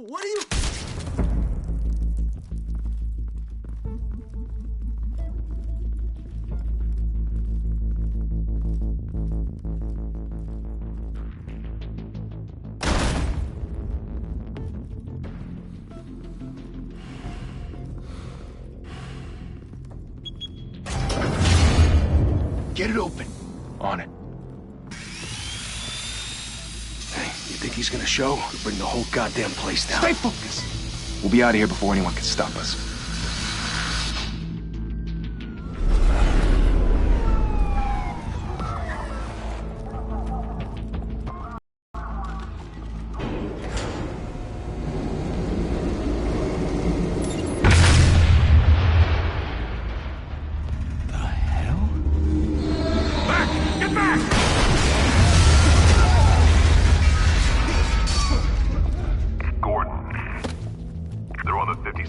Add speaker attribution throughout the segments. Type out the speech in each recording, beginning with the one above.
Speaker 1: What are you...
Speaker 2: Get it open.
Speaker 3: On it.
Speaker 2: Hey, you think he's gonna show? We'll bring the whole goddamn place down.
Speaker 3: Stay focused. We'll be out of here before anyone can stop us.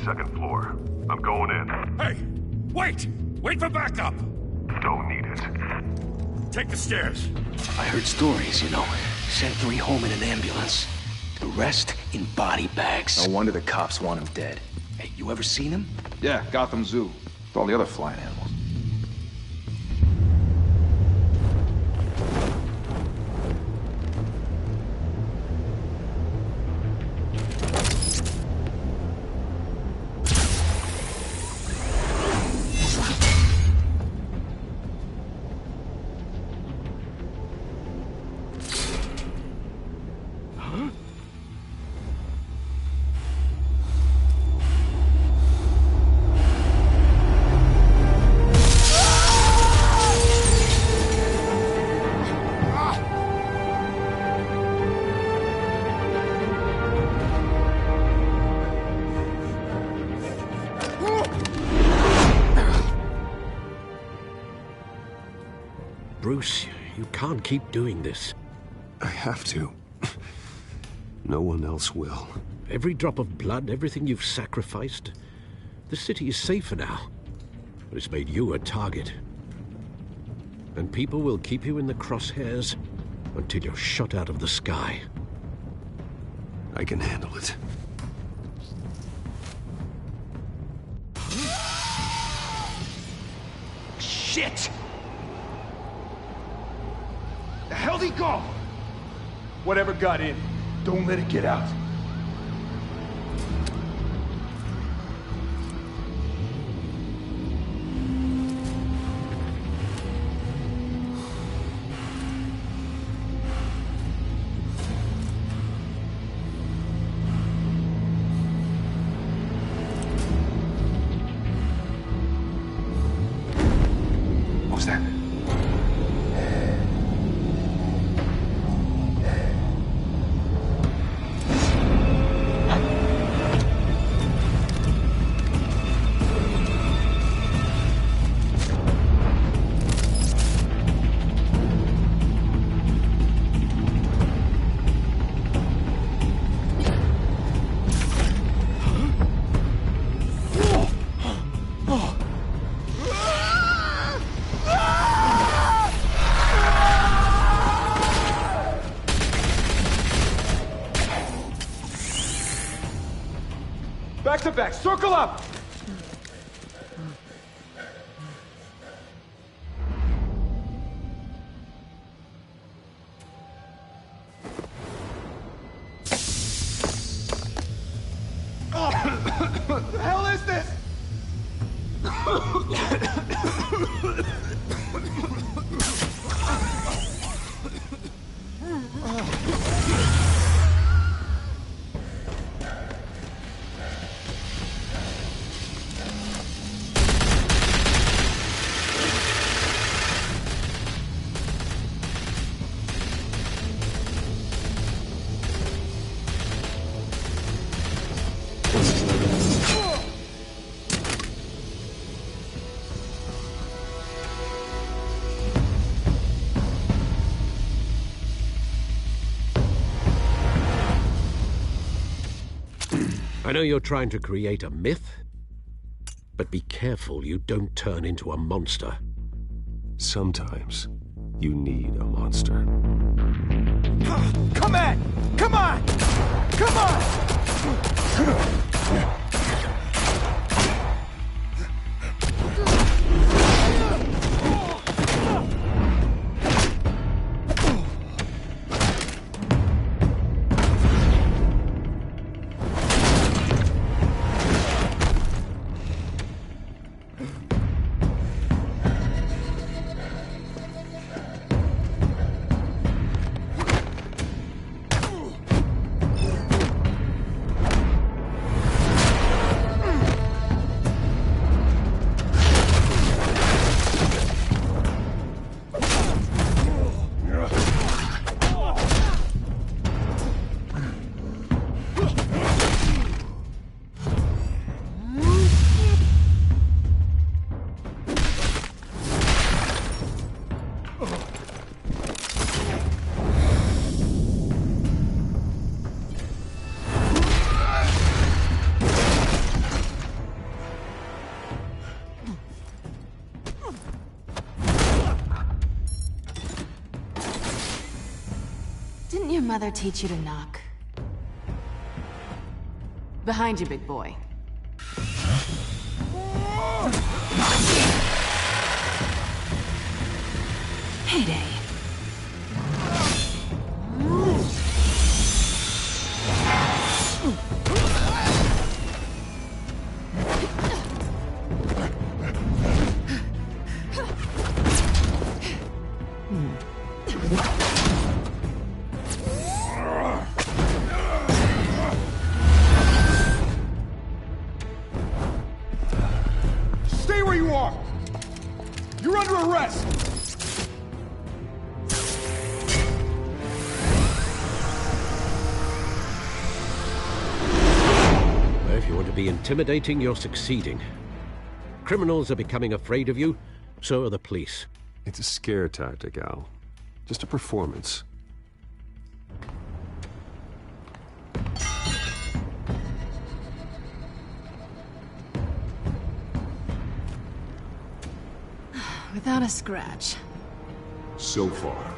Speaker 4: Second floor. I'm going in.
Speaker 5: Hey! Wait! Wait for backup!
Speaker 4: Don't need it.
Speaker 5: Take the stairs.
Speaker 2: I heard stories, you know. Sent 3 home in an ambulance. The rest in body bags.
Speaker 3: No wonder the cops want him dead.
Speaker 2: Hey, you ever seen him?
Speaker 3: Yeah, Gotham Zoo. With all the other flying animals.
Speaker 6: Bruce, you can't keep doing this.
Speaker 7: I have to. No one else will.
Speaker 6: Every drop of blood, everything you've sacrificed. The city is safer now. But it's made you a target. And people will keep you in the crosshairs until you're shot out of the sky.
Speaker 7: I can handle it.
Speaker 2: Shit! The hell'd he go?
Speaker 3: Whatever got in, don't let it get out. What was that? Back to back, circle up! What the hell is this?
Speaker 6: I know you're trying to create a myth, but be careful you don't turn into a monster.
Speaker 7: Sometimes you need a monster.
Speaker 3: Come on! Come on! Come on!
Speaker 1: Didn't your mother teach you to knock? Behind you, big boy. Heyday.
Speaker 3: Stay where you are! You're under arrest!
Speaker 6: If you want to be intimidating, you're succeeding. Criminals are becoming afraid of you, so are the police.
Speaker 7: It's a scare tactic, Al. Just a performance.
Speaker 1: Without a scratch.
Speaker 3: So far.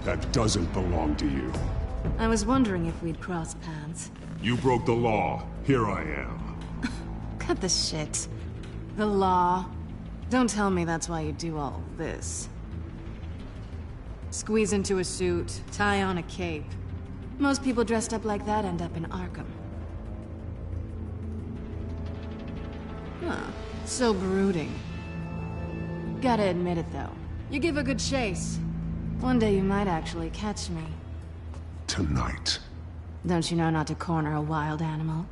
Speaker 3: That doesn't belong to you.
Speaker 1: I was wondering if we'd cross paths.
Speaker 3: You broke the law. Here I am.
Speaker 1: Cut the shit. The law. Don't tell me that's why you do all this. Squeeze into a suit, tie on a cape. Most people dressed up like that end up in Arkham. Huh. So brooding. Gotta admit it, though. You give a good chase. One day you might actually catch me.
Speaker 3: Tonight.
Speaker 1: Don't you know not to corner a wild animal?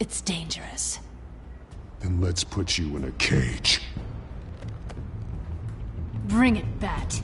Speaker 1: It's dangerous.
Speaker 3: Then let's put you in a cage.
Speaker 1: Bring it, Bat.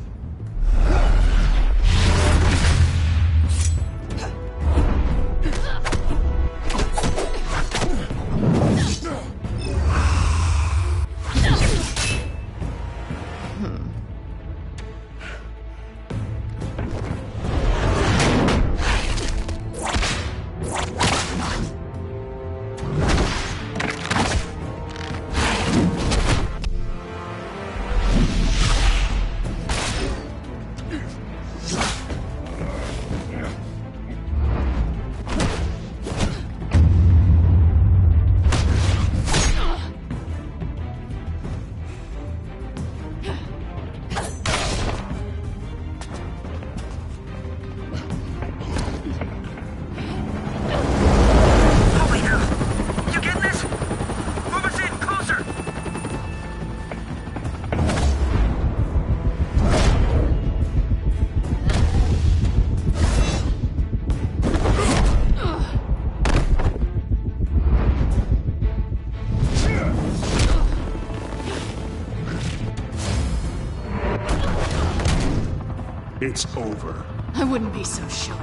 Speaker 3: It's over.
Speaker 1: I wouldn't be so sure.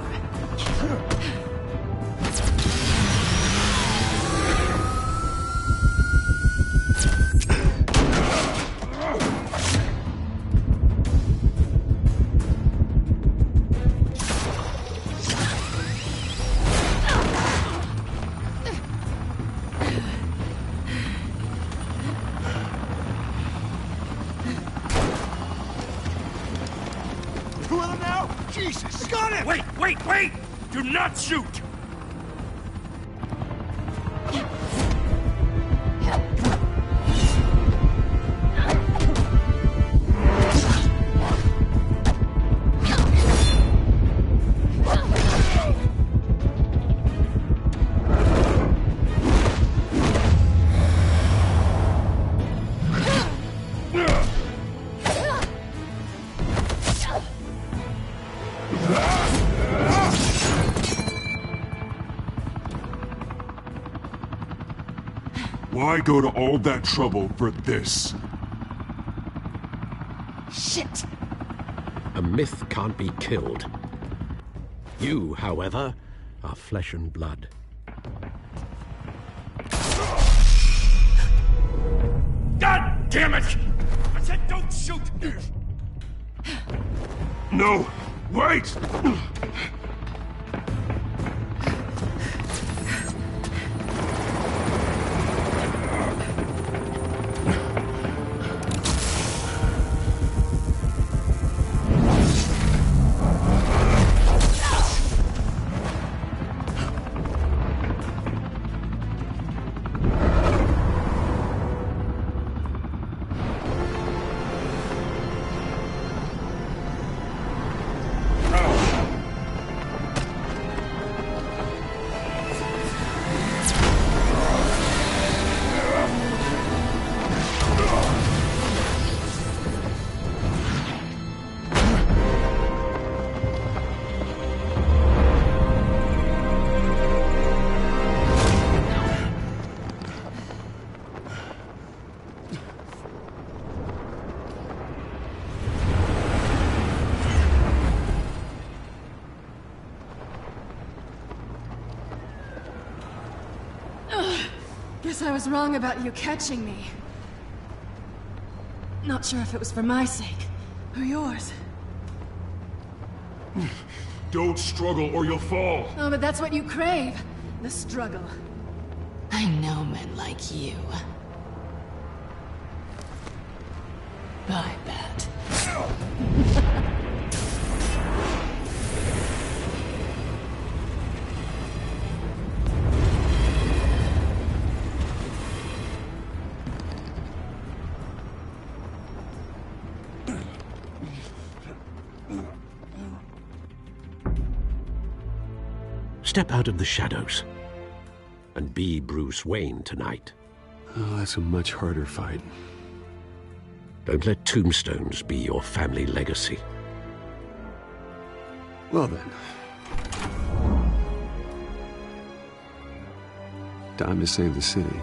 Speaker 3: You let him now? Jesus!
Speaker 5: Got it! Wait! Do not shoot!
Speaker 3: Why go to all that trouble for this?
Speaker 1: Shit!
Speaker 6: A myth can't be killed. You, however, are flesh and blood.
Speaker 5: God damn it! I said don't shoot!
Speaker 3: No! Wait!
Speaker 1: Guess I was wrong about you catching me. Not sure if it was for my sake, or yours.
Speaker 3: Don't struggle or you'll fall.
Speaker 1: Oh, but that's what you crave. The struggle. I know men like you. I bet.
Speaker 6: Step out of the shadows and be Bruce Wayne tonight.
Speaker 7: Oh, that's a much harder fight.
Speaker 6: Don't let tombstones be your family legacy.
Speaker 7: Well then. Time to save the city.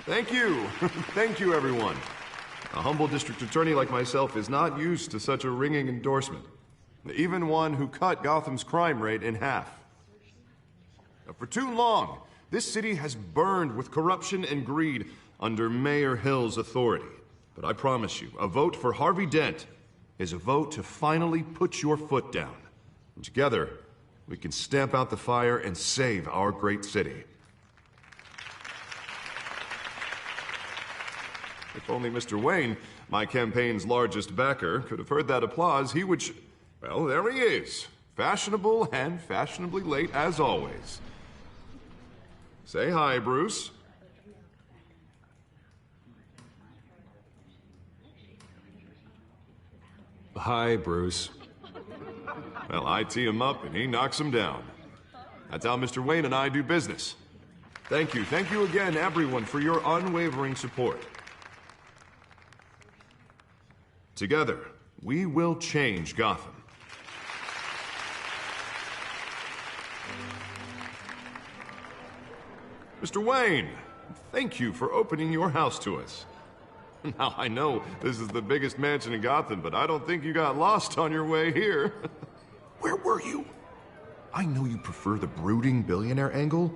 Speaker 8: Thank you. Thank you, everyone. A humble district attorney like myself is not used to such a ringing endorsement. Even one who cut Gotham's crime rate in half. For too long, this city has burned with corruption and greed under Mayor Hill's authority. But I promise you, a vote for Harvey Dent is a vote to finally put your foot down. And together, we can stamp out the fire and save our great city. If only Mr. Wayne, my campaign's largest backer, could have heard that applause, he would well, there he is. Fashionable and fashionably late as always. Say hi, Bruce.
Speaker 7: Hi, Bruce.
Speaker 8: Well, I tee him up and he knocks him down. That's how Mr. Wayne and I do business. Thank you again, everyone, for your unwavering support. Together, we will change Gotham. Mr. Wayne, thank you for opening your house to us. Now, I know this is the biggest mansion in Gotham, but I don't think you got lost on your way here. Where were you? I know you prefer the brooding billionaire angle,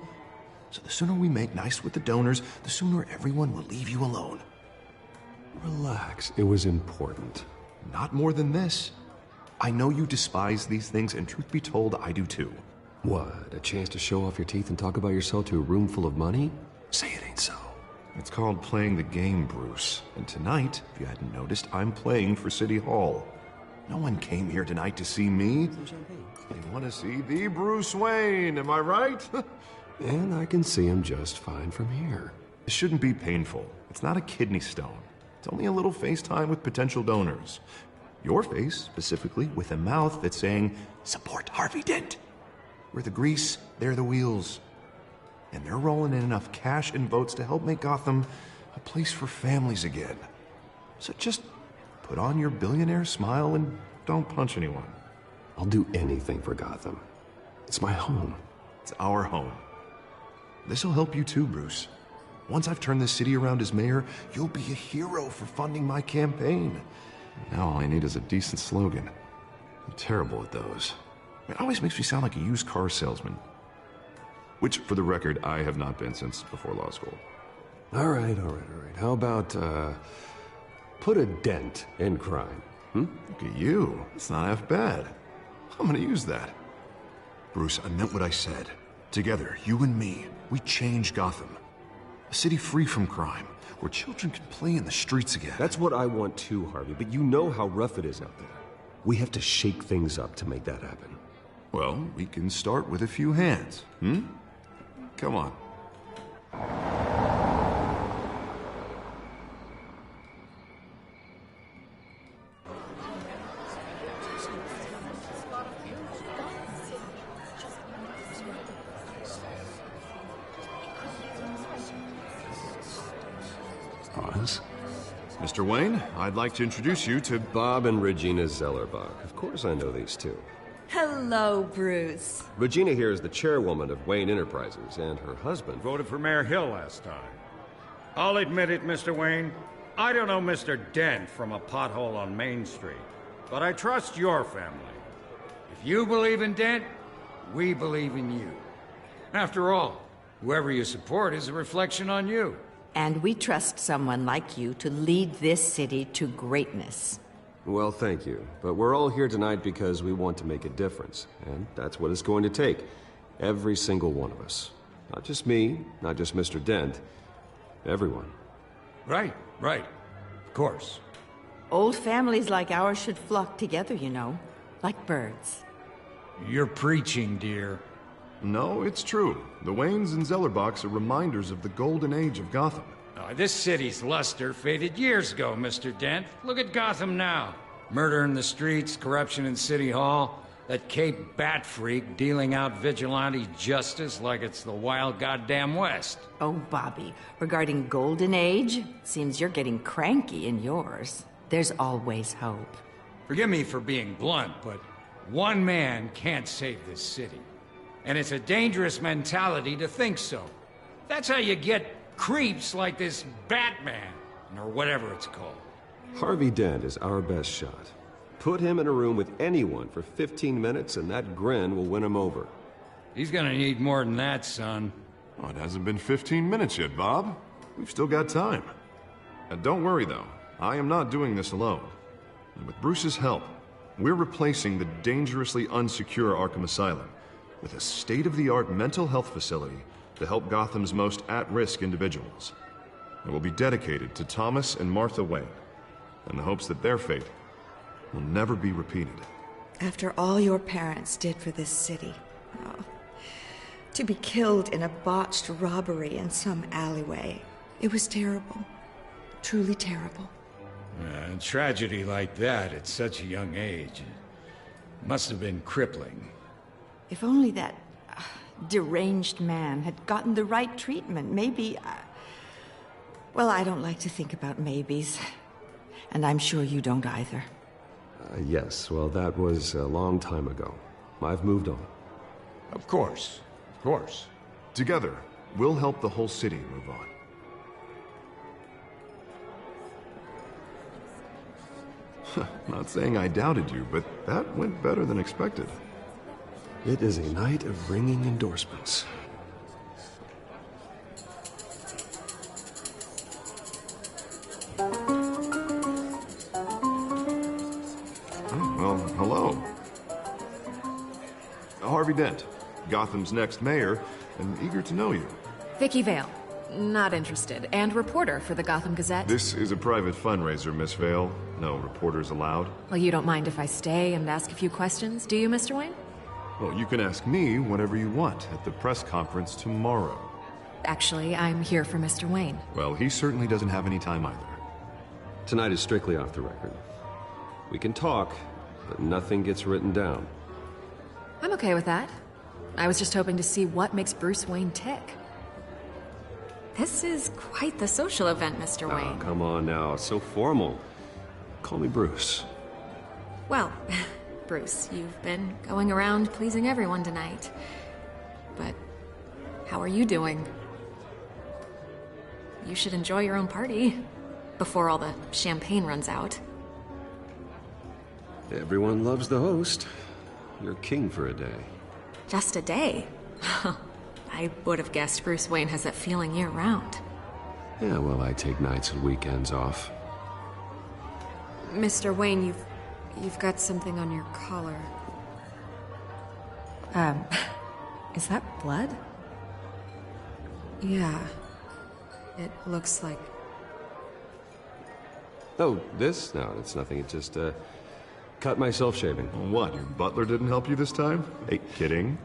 Speaker 8: so the sooner we make nice with the donors, the sooner everyone will leave you alone.
Speaker 7: Relax, it was important.
Speaker 8: Not more than this. I know you despise these things, and truth be told, I do too.
Speaker 7: What, a chance to show off your teeth and talk about yourself to a room full of money? Say it ain't so.
Speaker 8: It's called playing the game, Bruce. And tonight, if you hadn't noticed, I'm playing for City Hall. No one came here tonight to see me. They want to see the Bruce Wayne, am I right?
Speaker 7: And I can see him just fine from here.
Speaker 8: It shouldn't be painful. It's not a kidney stone. It's only a little FaceTime with potential donors. Your face, specifically, with a mouth that's saying, support Harvey Dent. We're the grease, they're the wheels. And they're rolling in enough cash and votes to help make Gotham a place for families again. So just put on your billionaire smile and don't punch anyone.
Speaker 7: I'll do anything for Gotham. It's my home.
Speaker 8: It's our home. This'll help you too, Bruce. Once I've turned this city around as mayor, you'll be a hero for funding my campaign. Now all I need is a decent slogan. I'm terrible at those. It always makes me sound like a used car salesman. Which, for the record, I have not been since before law school.
Speaker 7: All right. How about, put a dent in crime,
Speaker 8: Look at you. It's not half bad. I'm gonna use that. Bruce, I meant what I said. Together, you and me, we change Gotham. A city free from crime, where children can play in the streets again.
Speaker 7: That's what I want too, Harvey, but you know how rough it is out there. We have to shake things up to make that happen.
Speaker 8: Well, we can start with a few hands, Come on.
Speaker 7: Oz?
Speaker 8: Mr. Wayne, I'd like to introduce you to
Speaker 7: Bob and Regina Zellerbach. Of course I know these two.
Speaker 9: Hello, Bruce.
Speaker 7: Regina here is the chairwoman of Wayne Enterprises, and her husband...
Speaker 5: Voted for Mayor Hill last time. I'll admit it, Mr. Wayne. I don't know Mr. Dent from a pothole on Main Street, but I trust your family. If you believe in Dent, we believe in you. After all, whoever you support is a reflection on you.
Speaker 9: And we trust someone like you to lead this city to greatness.
Speaker 7: Well, thank you. But we're all here tonight because we want to make a difference. And that's what it's going to take. Every single one of us. Not just me, not just Mr. Dent. Everyone.
Speaker 5: Right. Of course.
Speaker 9: Old families like ours should flock together, you know. Like birds.
Speaker 5: You're preaching, dear.
Speaker 8: No, it's true. The Waynes and Zellerbachs are reminders of the golden age of Gotham.
Speaker 5: This city's luster faded years ago, Mr. Dent. Look at Gotham now. Murder in the streets, corruption in City Hall, that Cape Bat freak dealing out vigilante justice like it's the wild goddamn West.
Speaker 9: Oh, Bobby, regarding Golden Age, seems you're getting cranky in yours. There's always hope.
Speaker 5: Forgive me for being blunt, but one man can't save this city. And it's a dangerous mentality to think so. That's how you get creeps like this Batman, or whatever it's called.
Speaker 7: Harvey Dent is our best shot. Put him in a room with anyone for 15 minutes and that grin will win him over.
Speaker 5: He's gonna need more than that, son.
Speaker 8: Oh, it hasn't been 15 minutes yet, Bob. We've still got time. And don't worry, though. I am not doing this alone. And with Bruce's help, we're replacing the dangerously unsecure Arkham Asylum with a state-of-the-art mental health facility to help Gotham's most at-risk individuals. It will be dedicated to Thomas and Martha Wayne, in the hopes that their fate will never be repeated.
Speaker 10: After all your parents did for this city, to be killed in a botched robbery in some alleyway, it was terrible. Truly terrible.
Speaker 5: A tragedy like that at such a young age must have been crippling.
Speaker 9: If only that deranged man had gotten the right treatment, maybe... Well, I don't like to think about maybes. And I'm sure you don't either.
Speaker 7: Yes, well, that was a long time ago. I've moved on.
Speaker 5: Of course.
Speaker 8: Together, we'll help the whole city move on. Not saying I doubted you, but that went better than expected.
Speaker 7: It is a night of ringing endorsements.
Speaker 8: Well, hello. Harvey Dent, Gotham's next mayor, and eager to know you.
Speaker 11: Vicky Vale. Not interested. And reporter for the Gotham Gazette.
Speaker 8: This is a private fundraiser, Miss Vale. No reporters allowed.
Speaker 11: Well, you don't mind if I stay and ask a few questions, do you, Mr. Wayne?
Speaker 8: Well, you can ask me whatever you want at the press conference tomorrow.
Speaker 11: Actually, I'm here for Mr. Wayne.
Speaker 8: Well, he certainly doesn't have any time either.
Speaker 7: Tonight is strictly off the record. We can talk, but nothing gets written down.
Speaker 11: I'm okay with that. I was just hoping to see what makes Bruce Wayne tick. This is quite the social event, Mr. Wayne.
Speaker 7: Oh, come on now. So formal. Call me Bruce.
Speaker 11: Well, Bruce, you've been going around pleasing everyone tonight. But how are you doing? You should enjoy your own party before all the champagne runs out.
Speaker 7: Everyone loves the host. You're king for a day.
Speaker 11: Just a day? I would have guessed Bruce Wayne has that feeling year-round.
Speaker 7: Yeah, well, I take nights and weekends off.
Speaker 11: Mr. Wayne, you've got something on your collar. Is that blood? Yeah. It looks like...
Speaker 7: Oh, this? No, it's nothing. It just, cut myself shaving.
Speaker 8: What, your butler didn't help you this time? Hey, kidding.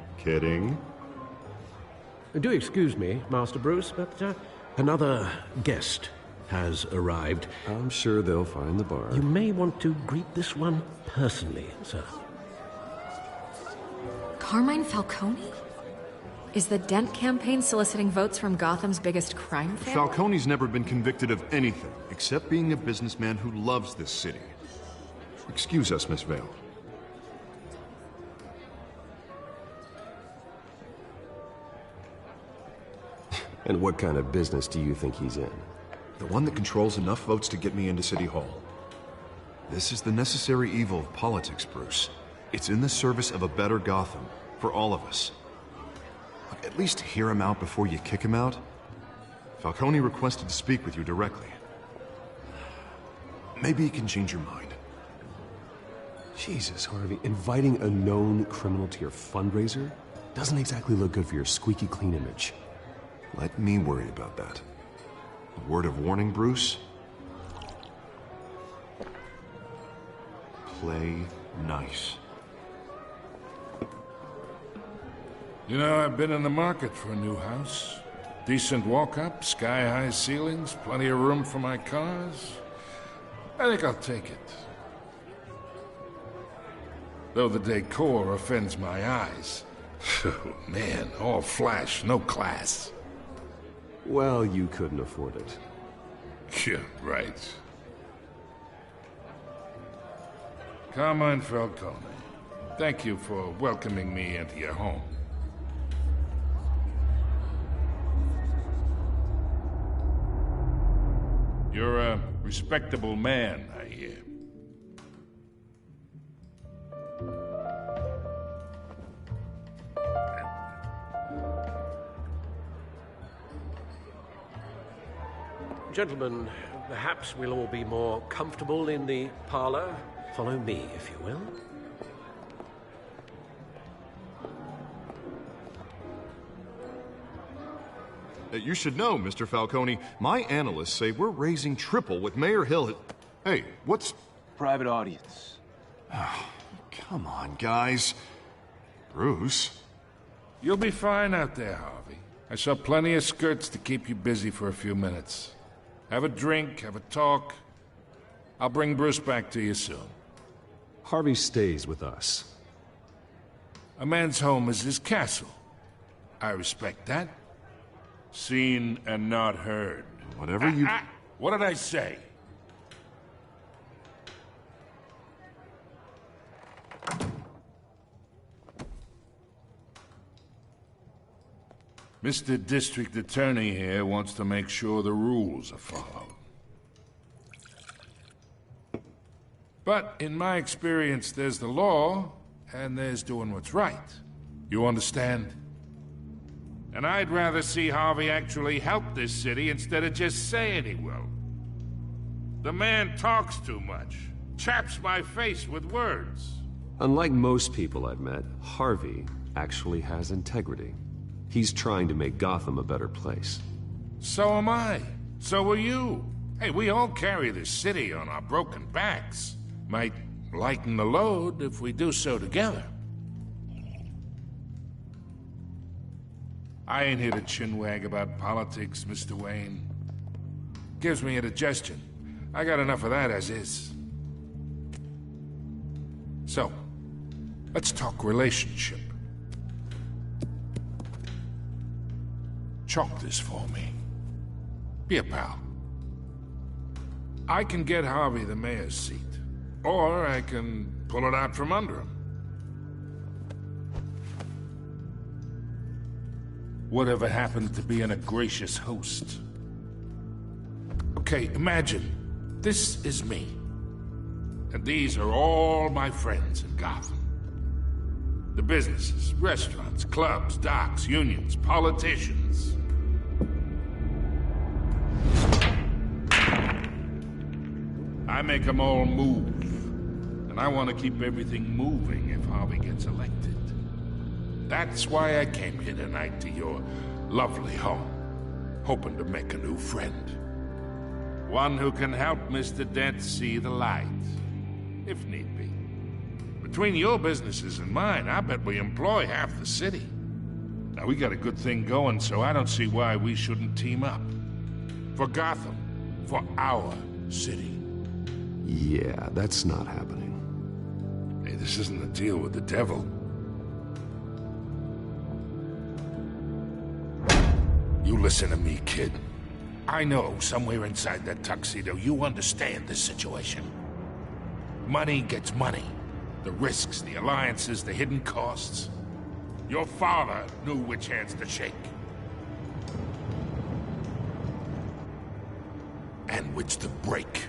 Speaker 6: Do excuse me, Master Bruce, but another guest has arrived.
Speaker 7: I'm sure they'll find the bar.
Speaker 6: You may want to greet this one personally, sir.
Speaker 11: Carmine Falcone? Is the Dent campaign soliciting votes from Gotham's biggest crime family?
Speaker 8: Falcone's never been convicted of anything, except being a businessman who loves this city. Excuse us, Miss Vale.
Speaker 7: And what kind of business do you think he's in?
Speaker 8: The one that controls enough votes to get me into City Hall. This is the necessary evil of politics, Bruce. It's in the service of a better Gotham, for all of us. Look, at least hear him out before you kick him out. Falcone requested to speak with you directly. Maybe he can change your mind.
Speaker 7: Jesus, Harvey, inviting a known criminal to your fundraiser doesn't exactly look good for your squeaky clean image.
Speaker 8: Let me worry about that. A word of warning, Bruce? Play nice.
Speaker 5: You know, I've been in the market for a new house. Decent walk-up, sky-high ceilings, plenty of room for my cars. I think I'll take it. Though the decor offends my eyes. Oh, man, all flash, no class.
Speaker 7: Well, you couldn't afford it.
Speaker 5: Yeah, right. Carmine Falcone, thank you for welcoming me into your home. You're a respectable man, I hear.
Speaker 6: Gentlemen, perhaps we'll all be more comfortable in the parlor. Follow me, if you will.
Speaker 8: You should know, Mr. Falcone, my analysts say we're raising triple what Mayor Hill... Hey, what's...
Speaker 2: Private audience.
Speaker 8: Come on, guys. Bruce?
Speaker 5: You'll be fine out there, Harvey. I saw plenty of skirts to keep you busy for a few minutes. Have a drink, have a talk. I'll bring Bruce back to you soon.
Speaker 7: Harvey stays with us.
Speaker 5: A man's home is his castle. I respect that. Seen and not heard.
Speaker 8: Whatever you...
Speaker 5: What did I say? Mr. District Attorney here wants to make sure the rules are followed. But in my experience, there's the law, and there's doing what's right. You understand? And I'd rather see Harvey actually help this city instead of just saying he will. The man talks too much.
Speaker 12: chaps my face with words.
Speaker 7: Unlike most people I've met, Harvey actually has integrity. He's trying to make Gotham a better place.
Speaker 12: So am I. So are you. Hey, we all carry this city on our broken backs. Might lighten the load if we do so together. I ain't here to chinwag about politics, Mr. Wayne. Gives me indigestion. I got enough of that as is. So, let's talk relationship. Chalk this for me. Be a pal. I can get Harvey the mayor's seat, or I can pull it out from under him. Whatever happened to being a gracious host? Okay, imagine, this is me. And these are all my friends in Gotham. The businesses, restaurants, clubs, docks, unions, politicians. I make them all move. And I want to keep everything moving if Harvey gets elected. That's why I came here tonight to your lovely home, hoping to make a new friend. One who can help Mr. Dent see the light, if need be. Between your businesses and mine, I bet we employ half the city. Now, we got a good thing going, so I don't see why we shouldn't team up. For Gotham, for our city.
Speaker 7: Yeah, that's not happening.
Speaker 12: Hey, this isn't a deal with the devil. You listen to me, kid. I know somewhere inside that tuxedo you understand this situation. Money gets money. The risks, the alliances, the hidden costs. Your father knew which hands to shake. And which to break.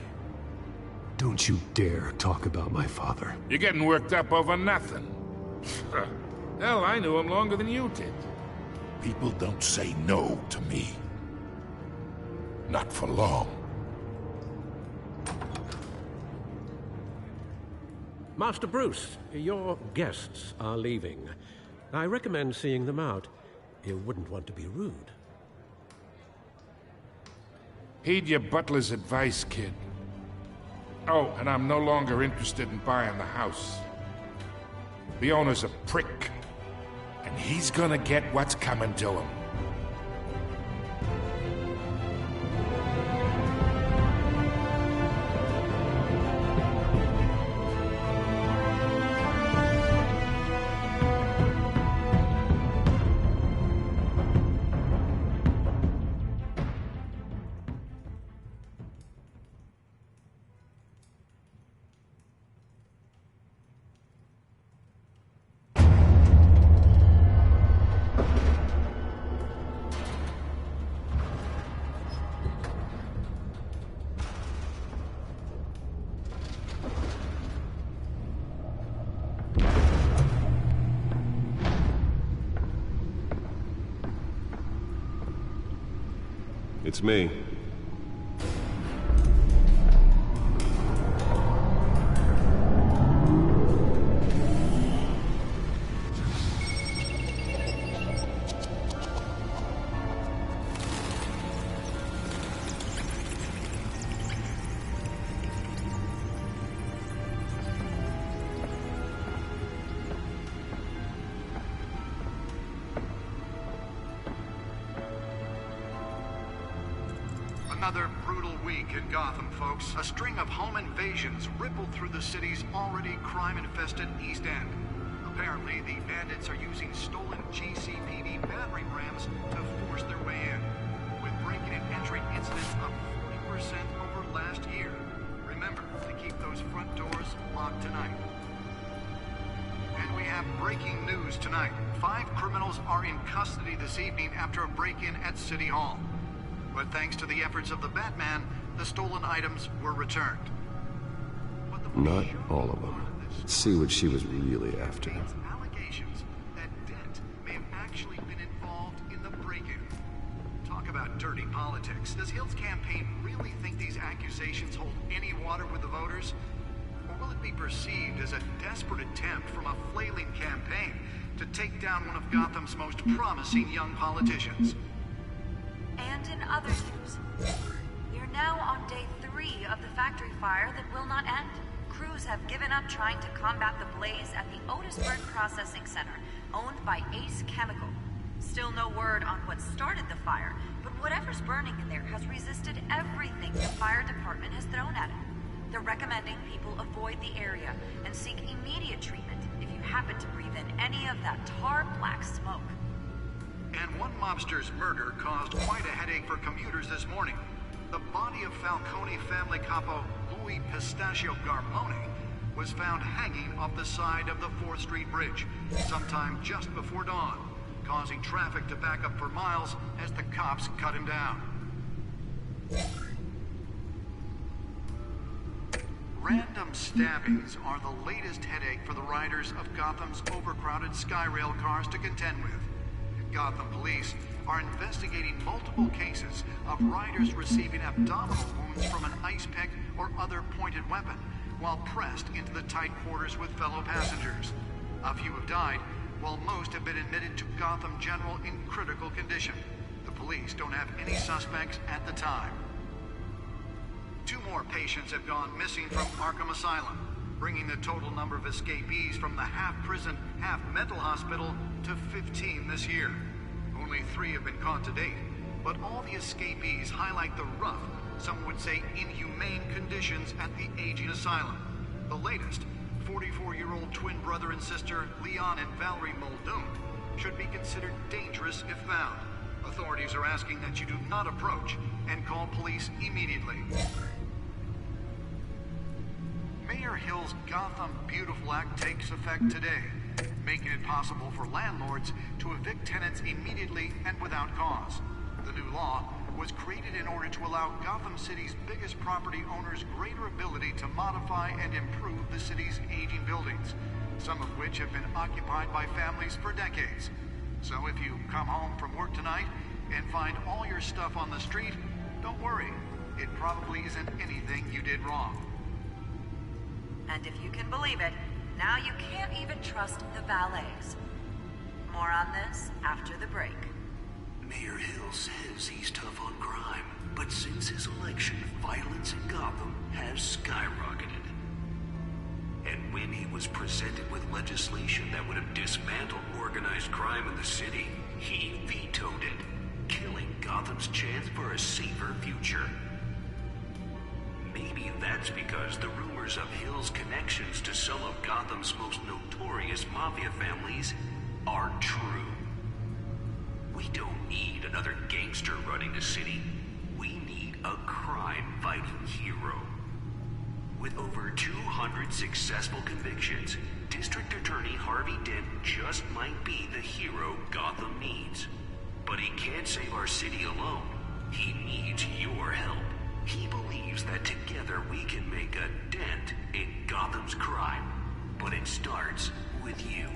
Speaker 7: Don't you dare talk about my father.
Speaker 12: You're getting worked up over nothing. Hell, I knew him longer than you did. People don't say no to me. Not for long.
Speaker 6: Master Bruce, your guests are leaving. I recommend seeing them out. You wouldn't want to be rude.
Speaker 12: Heed your butler's advice, kid. Oh, and I'm no longer interested in buying the house. The owner's a prick. And he's gonna get what's coming to him.
Speaker 7: It's me.
Speaker 13: Another brutal week in Gotham, folks. A string of home invasions rippled through the city's already crime-infested East End. Apparently, the bandits are using stolen GCPD battering rams to force their way in, with breaking and entering incidents up 40% over last year. Remember to keep those front doors locked tonight. And we have breaking news tonight. 5 criminals are in custody this evening after a break-in at City Hall. But thanks to the efforts of the Batman, the stolen items were returned.
Speaker 7: Not all of them. Let's see what she was really after.
Speaker 13: Allegations that Dent may have actually been involved in the break-in. Talk about dirty politics. Does Hill's campaign really think these accusations hold any water with the voters? perceived as a desperate attempt from a flailing campaign to take down one of Gotham's most promising young politicians.
Speaker 14: And in other news, we're now on day 3 of the factory fire that will not end. Crews have given up trying to combat the blaze at the Otisburg Processing Center, owned by Ace Chemical. Still no word on what started the fire, but whatever's burning in there has resisted everything the fire department has thrown at it. They're recommending people avoid the area and seek immediate treatment if you happen to breathe in any of that tar black smoke.
Speaker 13: And one mobster's murder caused quite a headache for commuters this morning. The body of Falcone family capo Louis Pistachio Garmone was found hanging off the side of the 4th Street Bridge sometime just before dawn, causing traffic to back up for miles as the cops cut him down. Random stabbings are the latest headache for the riders of Gotham's overcrowded Skyrail cars to contend with. Gotham police are investigating multiple cases of riders receiving abdominal wounds from an ice pick or other pointed weapon while pressed into the tight quarters with fellow passengers. A few have died, while most have been admitted to Gotham General in critical condition. The police don't have any suspects at the time. 2 more patients have gone missing from Arkham Asylum, bringing the total number of escapees from the half-prison, half-mental hospital to 15 this year. Only 3 have been caught to date, but all the escapees highlight the rough, some would say inhumane conditions at the aging asylum. The latest, 44-year-old twin brother and sister Leon and Valerie Muldoon, should be considered dangerous if found. Authorities are asking that you do not approach and call police immediately. Mayor Hill's Gotham Beautiful Act takes effect today, making it possible for landlords to evict tenants immediately and without cause. The new law was created in order to allow Gotham City's biggest property owners greater ability to modify and improve the city's aging buildings, some of which have been occupied by families for decades. So if you come home from work tonight and find all your stuff on the street, don't worry. It probably isn't anything you did wrong.
Speaker 14: And if you can believe it, now you can't even trust the valets. More on this after the break.
Speaker 2: Mayor Hill says he's tough on crime, but since his election, violence in Gotham has skyrocketed. And when he was presented with legislation that would have dismantled organized crime in the city, he vetoed it, killing Gotham's chance for a safer future. Maybe that's because the rumors of Hill's connections to some of Gotham's most notorious mafia families are true. We don't need another gangster running the city. We need a crime-fighting hero. With over 200 successful convictions, District Attorney Harvey Dent just might be the hero Gotham needs. But he can't save our city alone. He needs your help. He believes that together we can make a dent in Gotham's crime. But it starts with you.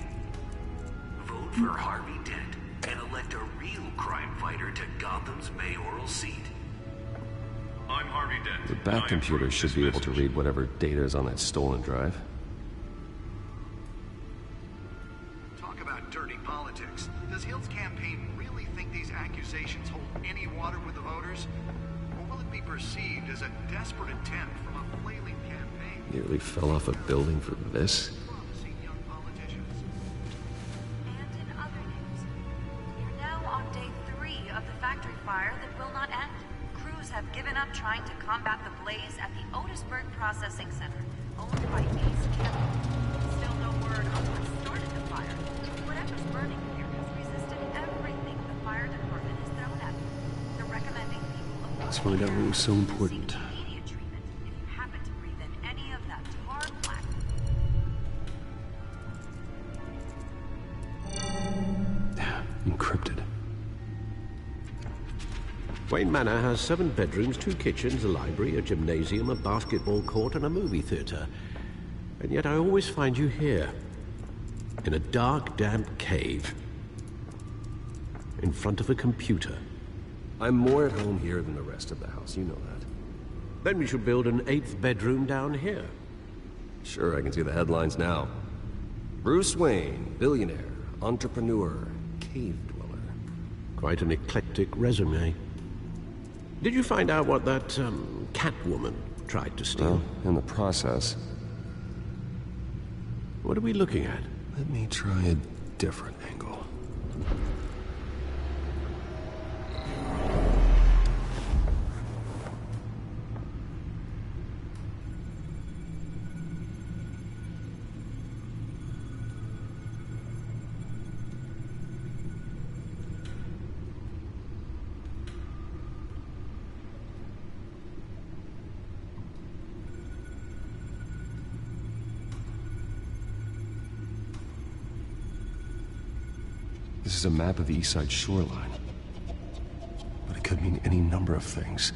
Speaker 2: Vote for Harvey Dent and elect a real crime fighter to Gotham's mayoral seat. I'm Harvey Dent.
Speaker 7: The Bat computer should be able to read whatever data is on that stolen drive.
Speaker 13: Talk about dirty politics. Does Hill's campaign really think these accusations hold any water with the voters? Or will it be perceived as a desperate attempt from a flailing campaign?
Speaker 7: Nearly fell off a building for this?
Speaker 14: Have given up trying to combat the blaze at the Otisburg Processing Center, owned by Ace Chemical. Still no word on what started the fire, but whatever's burning here has resisted everything the fire department has thrown at it. They're recommending people avoid
Speaker 7: Let's find out what was so important.
Speaker 14: immediate treatment if you happen to breathe in any of that tar black.
Speaker 7: Encrypted.
Speaker 6: Wayne Manor has 7 bedrooms, 2 kitchens, a library, a gymnasium, a basketball court, and a movie theater. And yet I always find you here, in a dark, damp cave, in front of a computer.
Speaker 7: I'm more at home here than the rest of the house, you know that.
Speaker 6: Then we should build an 8th bedroom down here.
Speaker 7: Sure, I can see the headlines now. Bruce Wayne, billionaire, entrepreneur, cave dweller.
Speaker 6: Quite an eclectic resume. Did you find out what that, Catwoman tried to steal?
Speaker 7: Well, in the process.
Speaker 6: What are we looking at?
Speaker 7: Let me try a different angle. This is a map of the East Side shoreline. But it could mean any number of things.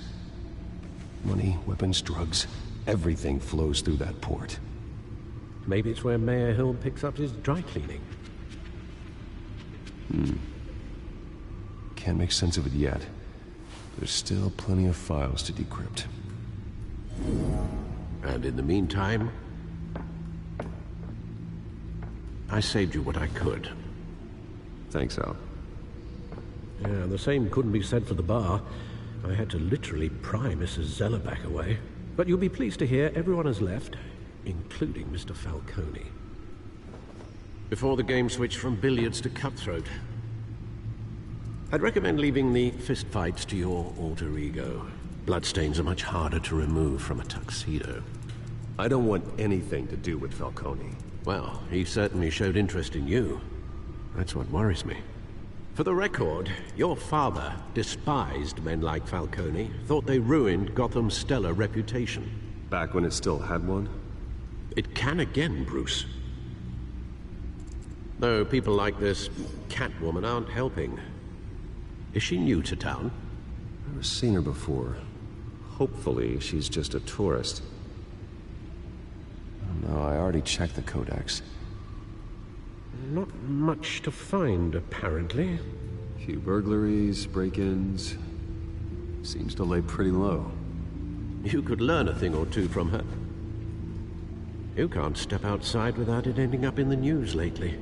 Speaker 7: Money, weapons, drugs, everything flows through that port.
Speaker 6: Maybe it's where Mayor Hill picks up his dry cleaning.
Speaker 7: Can't make sense of it yet. There's still plenty of files to decrypt.
Speaker 6: And in the meantime, I saved you what I could.
Speaker 7: Thanks, Al.
Speaker 6: Yeah, the same couldn't be said for the bar. I had to literally pry Mrs. Zeller back away. But you'll be pleased to hear everyone has left, including Mr. Falcone. Before the game switched from billiards to cutthroat. I'd recommend leaving the fistfights to your alter ego. Bloodstains are much harder to remove from a tuxedo.
Speaker 7: I don't want anything to do with Falcone.
Speaker 6: Well, he certainly showed interest in you. That's what worries me. For the record, your father despised men like Falcone, thought they ruined Gotham's stellar reputation.
Speaker 7: Back when it still had one?
Speaker 6: It can again, Bruce. Though people like this Catwoman aren't helping. Is she new to town?
Speaker 7: Never seen her before. Hopefully, she's just a tourist. No, I already checked the codex.
Speaker 6: Not much to find, apparently.
Speaker 7: A few burglaries, break-ins. Seems to lay pretty low.
Speaker 6: You could learn a thing or two from her. You can't step outside without it ending up in the news lately.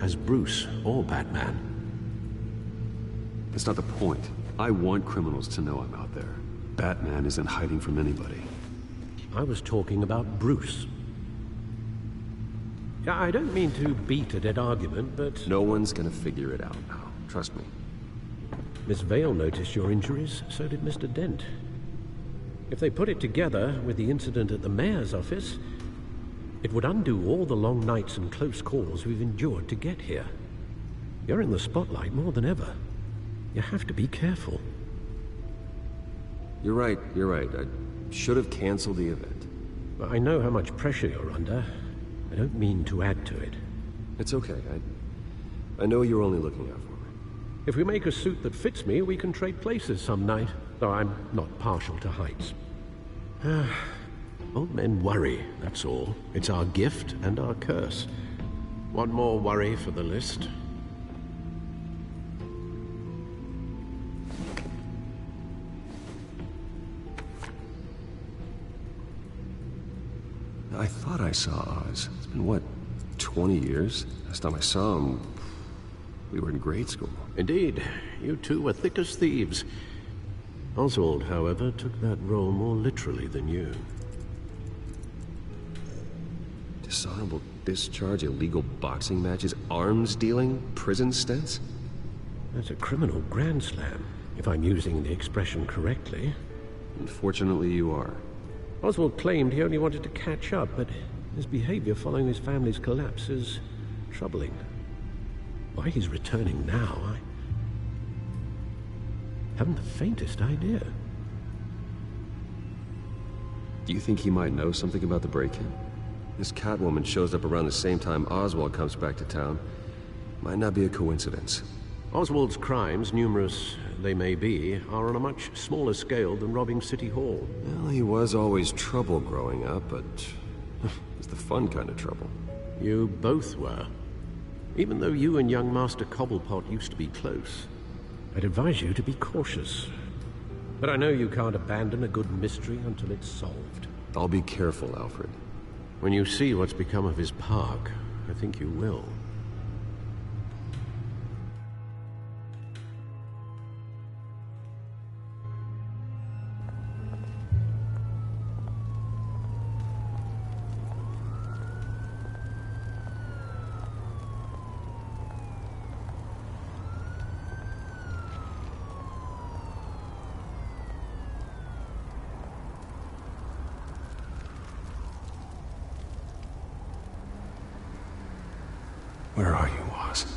Speaker 6: As Bruce or Batman.
Speaker 7: That's not the point. I want criminals to know I'm out there. Batman isn't hiding from anybody.
Speaker 6: I was talking about Bruce. I don't mean to beat a dead argument, but...
Speaker 7: No one's gonna figure it out now. Trust me.
Speaker 6: Miss Vale noticed your injuries, so did Mr. Dent. If they put it together with the incident at the mayor's office, it would undo all the long nights and close calls we've endured to get here. You're in the spotlight more than ever. You have to be careful.
Speaker 7: You're right. I should have canceled the event.
Speaker 6: I know how much pressure you're under. I don't mean to add to it.
Speaker 7: It's okay. I know you're only looking out for me.
Speaker 6: If we make a suit that fits me, we can trade places some night. Though I'm not partial to heights. Old men worry, that's all. It's our gift and our curse. One more worry for the list.
Speaker 7: I thought I saw Oz. It's been, what, 20 years? Last time I saw him, we were in grade school.
Speaker 6: Indeed. You two were thick as thieves. Oswald, however, took that role more literally than you.
Speaker 7: Dishonorable discharge, illegal boxing matches, arms dealing, prison stints?
Speaker 6: That's a criminal grand slam, if I'm using the expression correctly.
Speaker 7: Unfortunately, you are.
Speaker 6: Oswald claimed he only wanted to catch up, but his behavior following his family's collapse is troubling. Why he's returning now, I haven't the faintest idea.
Speaker 7: Do you think he might know something about the break-in? This Catwoman shows up around the same time Oswald comes back to town. Might not be a coincidence.
Speaker 6: Oswald's crimes, numerous they may be, are on a much smaller scale than robbing City Hall.
Speaker 7: Well, he was always trouble growing up, but it's the fun kind of trouble.
Speaker 6: You both were. Even though you and young Master Cobblepot used to be close. I'd advise you to be cautious. But I know you can't abandon a good mystery until it's solved.
Speaker 7: I'll be careful, Alfred.
Speaker 6: When you see what's become of his park, I think you will.
Speaker 7: Where are you, Oz?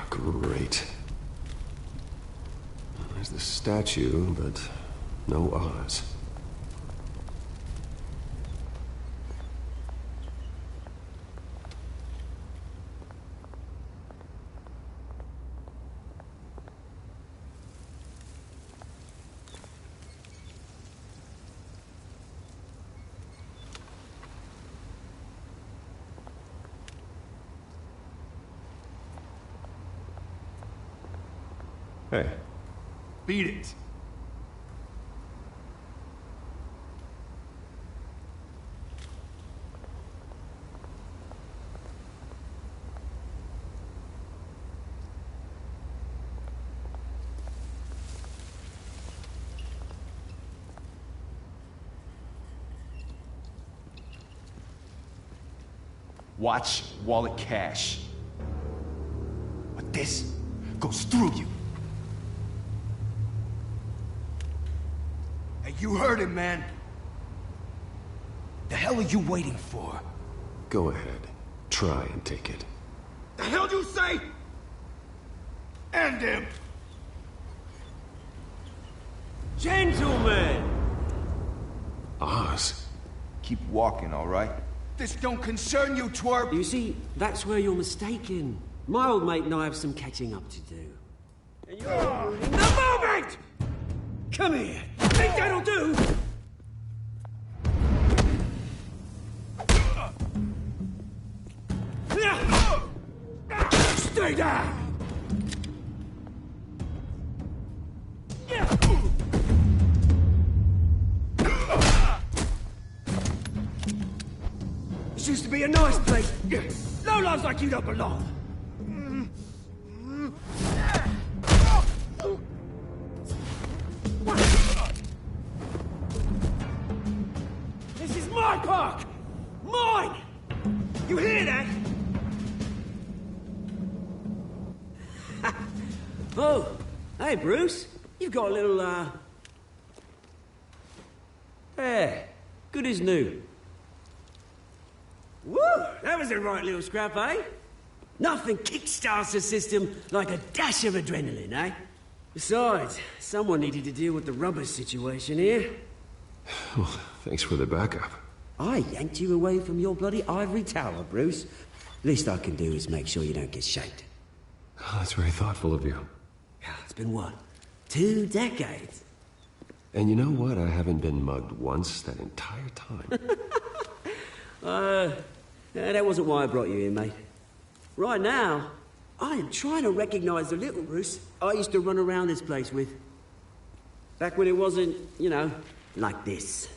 Speaker 7: Great. There's the statue, but no Oz. Hey.
Speaker 3: Beat it. Watch wallet cash. But this goes through you. Hey, you heard him, man. The hell are you waiting for?
Speaker 7: Go ahead. Try and take it.
Speaker 3: The hell you say? End him!
Speaker 15: Gentlemen!
Speaker 7: Oz.
Speaker 3: Keep walking, all right? This don't concern you, twerp!
Speaker 15: You see, that's where you're mistaken. My old mate and I have some catching up to do. And you're in the moment! Come here! Think that'll do? Stay down! This used to be a nice place. No lives like you don't belong. This is my park! Mine! You hear that? Oh, hey, Bruce. You've got a little, Yeah, good as new. Woo! That was a right little scrap, eh? Nothing kickstarts the system like a dash of adrenaline, eh? Besides, someone needed to deal with the rubber situation here.
Speaker 7: Well, thanks for the backup.
Speaker 15: I yanked you away from your bloody ivory tower, Bruce. Least I can do is make sure you don't get shaked.
Speaker 7: Oh, that's very thoughtful of you.
Speaker 15: It's been what? 2 decades?
Speaker 7: And you know what? I haven't been mugged once that entire time.
Speaker 15: That wasn't why I brought you here, mate. Right now, I am trying to recognize the little Bruce I used to run around this place with. Back when it wasn't, you know, like this.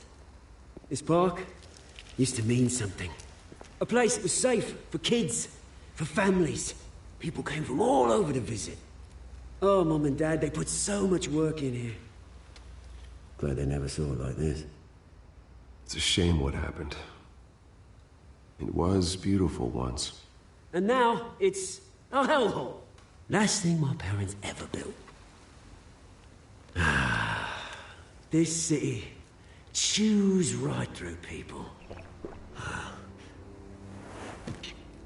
Speaker 15: This park used to mean something. A place that was safe for kids, for families. People came from all over to visit. Oh, Mum and Dad, they put so much work in here. Glad they never saw it like this.
Speaker 7: It's a shame what happened. It was beautiful once.
Speaker 15: And now, it's a hellhole. Last thing my parents ever built. This city chews right through people.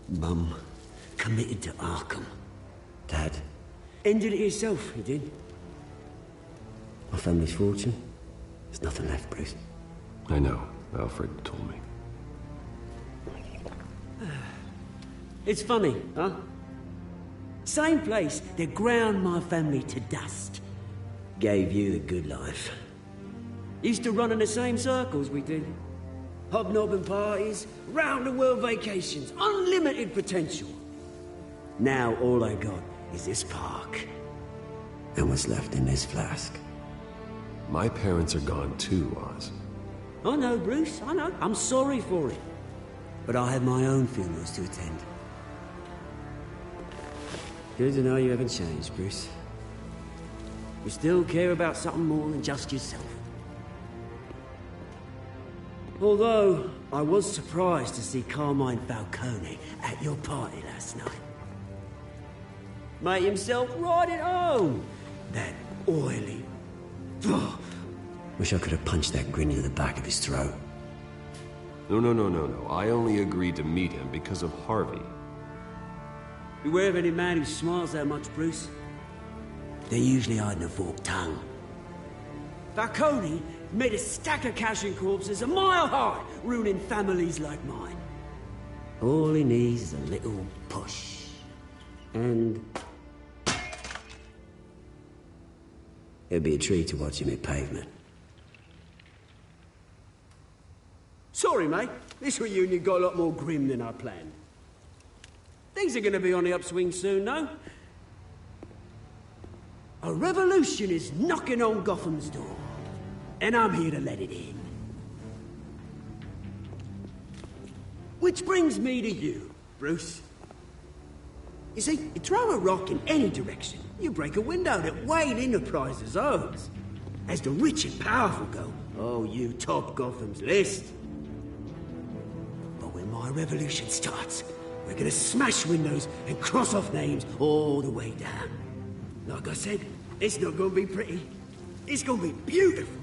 Speaker 15: Mum committed to Arkham. Dad ended it himself, he did. My family's fortune, there's nothing left, Bruce.
Speaker 7: I know. Alfred told me.
Speaker 15: It's funny, huh? Same place that ground my family to dust. Gave you the good life. Used to run in the same circles we did. Hobnobbing parties, round-the-world vacations, unlimited potential. Now all I got is this park. And what's left in this flask.
Speaker 7: My parents are gone too, Oz.
Speaker 15: I know, Bruce, I know. I'm sorry for it. But I have my own funerals to attend. Good to know you haven't changed, Bruce. You still care about something more than just yourself. Although, I was surprised to see Carmine Falcone at your party last night. Made himself right at home. That oily... Wish I could have punched that grin into the back of his throat.
Speaker 7: No. I only agreed to meet him because of Harvey.
Speaker 15: Beware of any man who smiles that much, Bruce. They're usually hiding a forked tongue. Falcone made a stack of cash and corpses a mile high, ruining families like mine. All he needs is a little push. And... it'd be a treat to watch him hit pavement. Sorry, mate. This reunion got a lot more grim than I planned. Things are gonna be on the upswing soon, no? A revolution is knocking on Gotham's door. And I'm here to let it in. Which brings me to you, Bruce. You see, you throw a rock in any direction, you break a window that Wayne Enterprises owns. As the rich and powerful go, oh, you top Gotham's list. But when my revolution starts, we're gonna smash windows and cross off names all the way down. Like I said, it's not gonna be pretty. It's gonna be beautiful.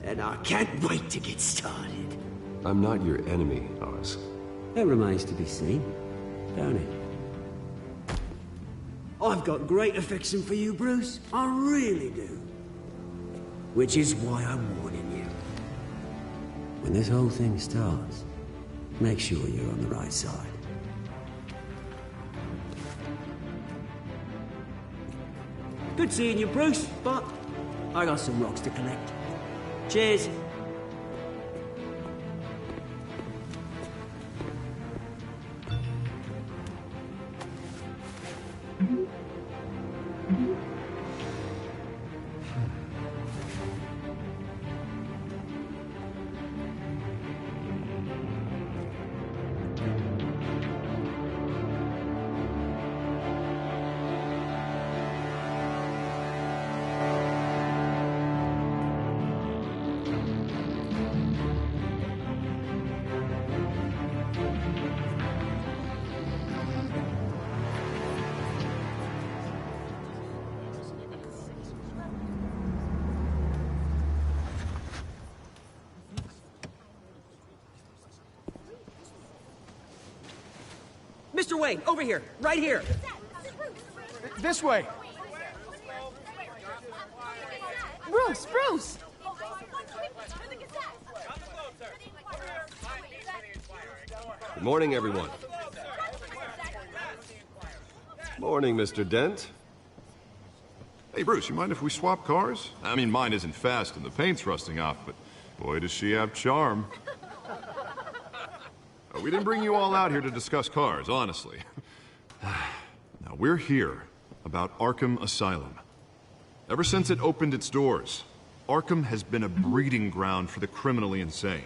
Speaker 15: And I can't wait to get started.
Speaker 7: I'm not your enemy, Oz.
Speaker 15: That remains to be seen, don't it? I've got great affection for you, Bruce. I really do. Which is why I'm warning you. When this whole thing starts, make sure you're on the right side. Good seeing you, Bruce, but I got some rocks to collect. Cheers. Mr. Wayne, over here, right here.
Speaker 3: This way.
Speaker 1: Bruce!
Speaker 7: Good morning, everyone. Morning, Mr. Dent.
Speaker 8: Hey, Bruce, you mind if we swap cars? I mean, mine isn't fast and the paint's rusting off, but boy, does she have charm. We didn't bring you all out here to discuss cars, honestly. Now, we're here about Arkham Asylum. Ever since it opened its doors, Arkham has been a breeding ground for the criminally insane.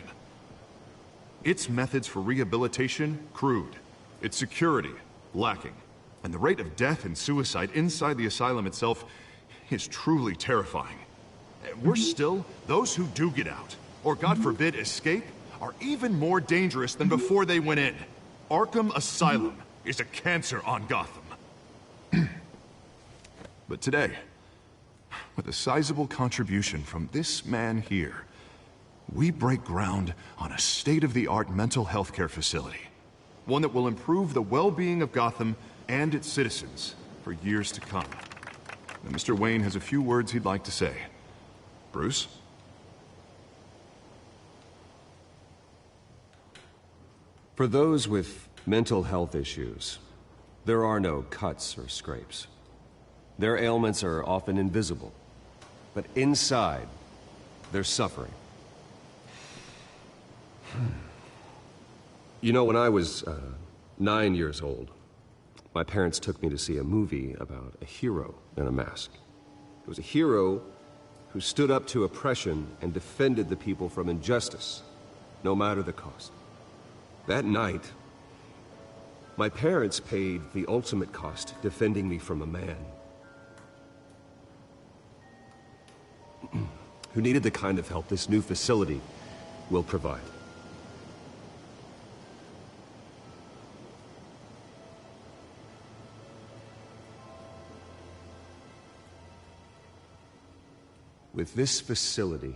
Speaker 8: Its methods for rehabilitation, crude. Its security, lacking. And the rate of death and suicide inside the asylum itself is truly terrifying. Worse still, those who do get out, or God forbid escape, are even more dangerous than before they went in. Arkham Asylum is a cancer on Gotham. But today, with a sizable contribution from this man here, we break ground on a state-of-the-art mental health care facility. One that will improve the well-being of Gotham and its citizens for years to come. Now, Mr. Wayne has a few words he'd like to say. Bruce?
Speaker 7: For those with mental health issues, there are no cuts or scrapes. Their ailments are often invisible, but inside, they're suffering. You know, when I was 9 years old, my parents took me to see a movie about a hero in a mask. It was a hero who stood up to oppression and defended the people from injustice, no matter the cost. That night, my parents paid the ultimate cost defending me from a man who needed the kind of help this new facility will provide. With this facility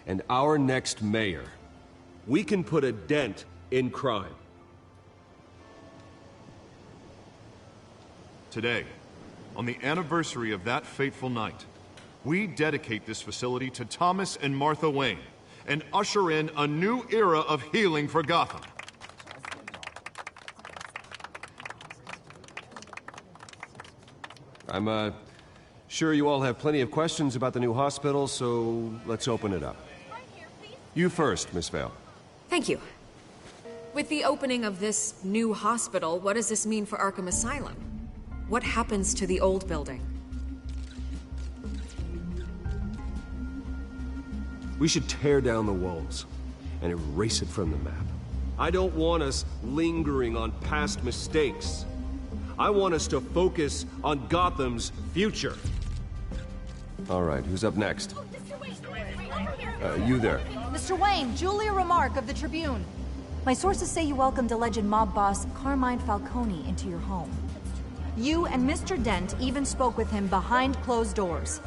Speaker 7: and our next mayor, we can put a dent in crime.
Speaker 8: Today, on the anniversary of that fateful night, we dedicate this facility to Thomas and Martha Wayne and usher in a new era of healing for Gotham.
Speaker 7: I'm sure you all have plenty of questions about the new hospital, so let's open it up. You first, Miss Vale.
Speaker 11: Thank you. With the opening of this new hospital, what does this mean for Arkham Asylum? What happens to the old building?
Speaker 7: We should tear down the walls and erase it from the map. I don't want us lingering on past mistakes. I want us to focus on Gotham's future. All right, who's up next? You there.
Speaker 16: Mr. Wayne, Julia Remark of the Tribune. My sources say you welcomed alleged mob boss Carmine Falcone into your home. You and Mr. Dent even spoke with him behind closed doors.